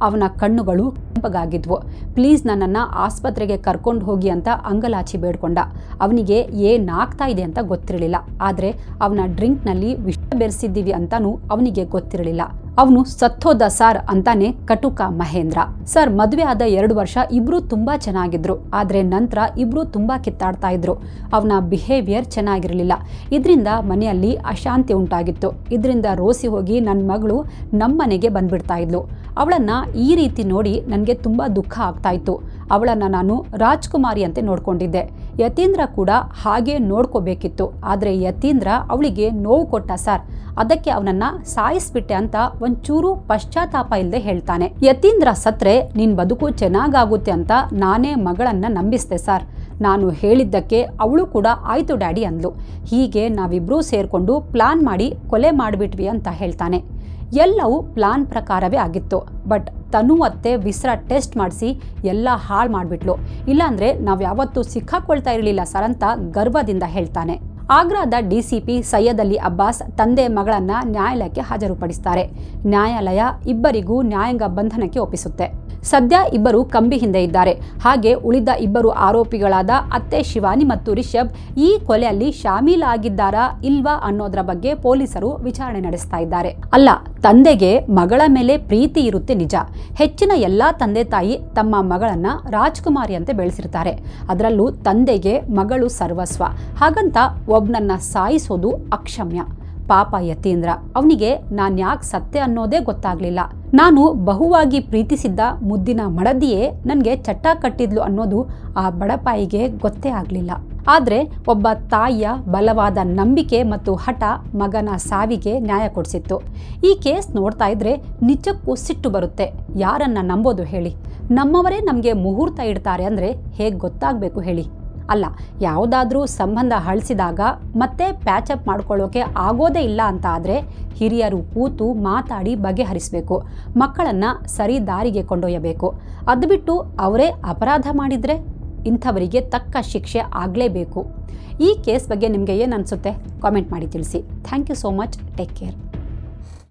ಅವನ ಕಣ್ಣುಗಳು ಕೆಂಪಗಾಗಿದ್ವು. ಪ್ಲೀಸ್ ನನ್ನನ್ನು ಆಸ್ಪತ್ರೆಗೆ ಕರ್ಕೊಂಡು ಹೋಗಿ ಅಂತ ಅಂಗಲಾಚಿ ಬೇಡ್ಕೊಂಡ. ಅವನಿಗೆ ಏನಾಗ್ತಾ ಇದೆ ಅಂತ ಗೊತ್ತಿರಲಿಲ್ಲ. ಆದರೆ ಅವನ ಡ್ರಿಂಕ್ನಲ್ಲಿ ವಿಷ ಬೆರೆಸಿದ್ದೀವಿ ಅಂತಾನೂ ಅವನಿಗೆ ಗೊತ್ತಿರಲಿಲ್ಲ. ಅವನು ಸತ್ತೋದ ಸಾರ್ ಅಂತಾನೆ ಕಟುಕ ಮಹೇಂದ್ರ. ಸರ್, ಮದುವೆ ಆದ 2 ವರ್ಷ ಇಬ್ರು ತುಂಬಾ ಚೆನ್ನಾಗಿದ್ರು. ಆದ್ರೆ ನಂತರ ಇಬ್ರು ತುಂಬಾ ಕಿತ್ತಾಡ್ತಾ ಇದ್ರು. ಅವನ ಬಿಹೇವಿಯರ್ ಚೆನ್ನಾಗಿರಲಿಲ್ಲ. ಇದರಿಂದ ಮನೆಯಲ್ಲಿ ಅಶಾಂತಿ ಉಂಟಾಗಿತ್ತು. ಇದರಿಂದ ರೋಸಿ ಹೋಗಿ ನನ್ನ ಮಗಳು ನಮ್ಮನೆಗೆ ಬಂದ್ಬಿಡ್ತಾ ಇದ್ಲು. ಅವಳನ್ನ ಈ ರೀತಿ ನೋಡಿ ನನಗೆ ತುಂಬಾ ದುಃಖ ಆಗ್ತಾ ಇತ್ತು. ಅವಳನ್ನ ನಾನು ರಾಜ್ಕುಮಾರಿ ಅಂತೆ ನೋಡ್ಕೊಂಡಿದ್ದೆ. ಯತೀಂದ್ರ ಕೂಡ ಹಾಗೆ ನೋಡ್ಕೋಬೇಕಿತ್ತು. ಆದರೆ ಯತೀಂದ್ರ ಅವಳಿಗೆ ನೋವು ಕೊಟ್ಟ ಸರ್. ಅದಕ್ಕೆ ಅವನನ್ನ ಸಾಯಿಸ್ಬಿಟ್ಟೆ ಅಂತ ಒಂಚೂರು ಪಶ್ಚಾತ್ತಾಪ ಇಲ್ಲದೆ ಹೇಳ್ತಾನೆ. ಯತೀಂದ್ರ ಸತ್ರೆ ನಿನ್ ಬದುಕು ಚೆನ್ನಾಗಾಗುತ್ತೆ ಅಂತ ನಾನೇ ಮಗಳನ್ನ ನಂಬಿಸ್ದೆ ಸರ್. ನಾನು ಹೇಳಿದ್ದಕ್ಕೆ ಅವಳು ಕೂಡ ಆಯ್ತು ಡ್ಯಾಡಿ ಅಂದ್ಲು. ಹೀಗೆ ನಾವಿಬ್ರೂ ಸೇರ್ಕೊಂಡು ಪ್ಲಾನ್ ಮಾಡಿ ಕೊಲೆ ಮಾಡಿಬಿಟ್ವಿ ಅಂತ ಹೇಳ್ತಾನೆ. ಎಲ್ಲವೂ ಪ್ಲಾನ್ ಪ್ರಕಾರವೇ ಆಗಿತ್ತು. ಬಟ್ ತನು ಅತ್ತೆ ವಿಸ್ರ ಟೆಸ್ಟ್ ಮಾಡಿಸಿ ಎಲ್ಲ ಹಾಳು ಮಾಡಿಬಿಟ್ಲು. ಇಲ್ಲಾಂದ್ರೆ ನಾವು ಯಾವತ್ತೂ ಸಿಕ್ಕಾಕೊಳ್ತಾ ಇರಲಿಲ್ಲ ಸರ್ ಅಂತ ಗರ್ವದಿಂದ ಹೇಳ್ತಾನೆ. ಆಗ್ರಾದ ಡಿಸಿಪಿ ಸೈಯದ್ ಅಲಿ ಅಬ್ಬಾಸ್ ತಂದೆ ಮಗಳನ್ನ ನ್ಯಾಯಾಲಯಕ್ಕೆ ಹಾಜರುಪಡಿಸ್ತಾರೆ. ನ್ಯಾಯಾಲಯ ಇಬ್ಬರಿಗೂ ನ್ಯಾಯಾಂಗ ಬಂಧನಕ್ಕೆ ಒಪ್ಪಿಸುತ್ತೆ. ಸದ್ಯ ಇಬ್ಬರು ಕಂಬಿ ಹಿಂದೆ ಇದ್ದಾರೆ. ಹಾಗೆ ಉಳಿದ ಇಬ್ಬರು ಆರೋಪಿಗಳಾದ ಅತ್ತೆ ಶಿವಾನಿ ಮತ್ತು ರಿಷಬ್ ಈ ಕೊಲೆಯಲ್ಲಿ ಶಾಮೀಲಾಗಿದ್ದಾರಾ ಇಲ್ವಾ ಅನ್ನೋದರ ಬಗ್ಗೆ ಪೊಲೀಸರು ವಿಚಾರಣೆ ನಡೆಸ್ತಾ ಇದ್ದಾರೆ. ಅಲ್ಲ, ತಂದೆಗೆ ಮಗಳ ಮೇಲೆ ಪ್ರೀತಿ ಇರುತ್ತೆ ನಿಜ. ಹೆಚ್ಚಿನ ಎಲ್ಲಾ ತಂದೆ ತಾಯಿ ತಮ್ಮ ಮಗಳನ್ನ ರಾಜ್ಕುಮಾರಿ ಅಂತ ಬೆಳೆಸಿರ್ತಾರೆ. ಅದರಲ್ಲೂ ತಂದೆಗೆ ಮಗಳು ಸರ್ವಸ್ವ. ಹಾಗಂತ ಒಬ್ನನ್ನ ಸಾಯಿಸೋದು ಅಕ್ಷಮ್ಯ. ಪಾಪ ಯತೀಂದ್ರ, ಅವನಿಗೆ ನಾನು ಯಾಕೆ ಸತ್ತೆ ಅನ್ನೋದೇ ಗೊತ್ತಾಗ್ಲಿಲ್ಲ. ನಾನು ಬಹುವಾಗಿ ಪ್ರೀತಿಸಿದ್ದ ಮುದ್ದಿನ ಮಡದಿಯೇ ನನಗೆ ಚಟ್ಟ ಕಟ್ಟಿದ್ಲು ಅನ್ನೋದು ಆ ಬಡಪಾಯಿಗೆ ಗೊತ್ತೇ ಆಗಲಿಲ್ಲ. ಆದರೆ ಒಬ್ಬ ತಾಯಿಯ ಬಲವಾದ ನಂಬಿಕೆ ಮತ್ತು ಹಠ ಮಗನ ಸಾವಿಗೆ ನ್ಯಾಯ ಕೊಡಿಸಿತ್ತು. ಈ ಕೇಸ್ ನೋಡ್ತಾ ಇದ್ರೆ ನಿಜಕ್ಕೂ ಸಿಟ್ಟು ಬರುತ್ತೆ. ಯಾರನ್ನ ನಂಬೋದು ಹೇಳಿ? ನಮ್ಮವರೇ ನಮಗೆ ಮುಹೂರ್ತ ಇಡ್ತಾರೆ ಅಂದರೆ ಹೇಗೆ ಗೊತ್ತಾಗಬೇಕು ಹೇಳಿ? ಅಲ್ಲ, ಯಾವುದಾದ್ರೂ ಸಂಬಂಧ ಹಳಿಸಿದಾಗ ಮತ್ತೆ ಪ್ಯಾಚಪ್ ಮಾಡ್ಕೊಳ್ಳೋಕೆ ಆಗೋದೇ ಇಲ್ಲ ಅಂತ ಆದರೆ ಹಿರಿಯರು ಕೂತು ಮಾತಾಡಿ ಬಗೆಹರಿಸಬೇಕು. ಮಕ್ಕಳನ್ನು ಸರಿ ದಾರಿಗೆ ಕೊಂಡೊಯ್ಯಬೇಕು. ಅದು ಬಿಟ್ಟು ಅವರೇ ಅಪರಾಧ ಮಾಡಿದರೆ ಇಂಥವರಿಗೆ ತಕ್ಕ ಶಿಕ್ಷೆ ಆಗಲೇಬೇಕು. ಈ ಕೇಸ್ ಬಗ್ಗೆ ನಿಮಗೆ ಏನು ಅನಿಸುತ್ತೆ? ಕಾಮೆಂಟ್ ಮಾಡಿ ತಿಳಿಸಿ. Thank you so much. Take care.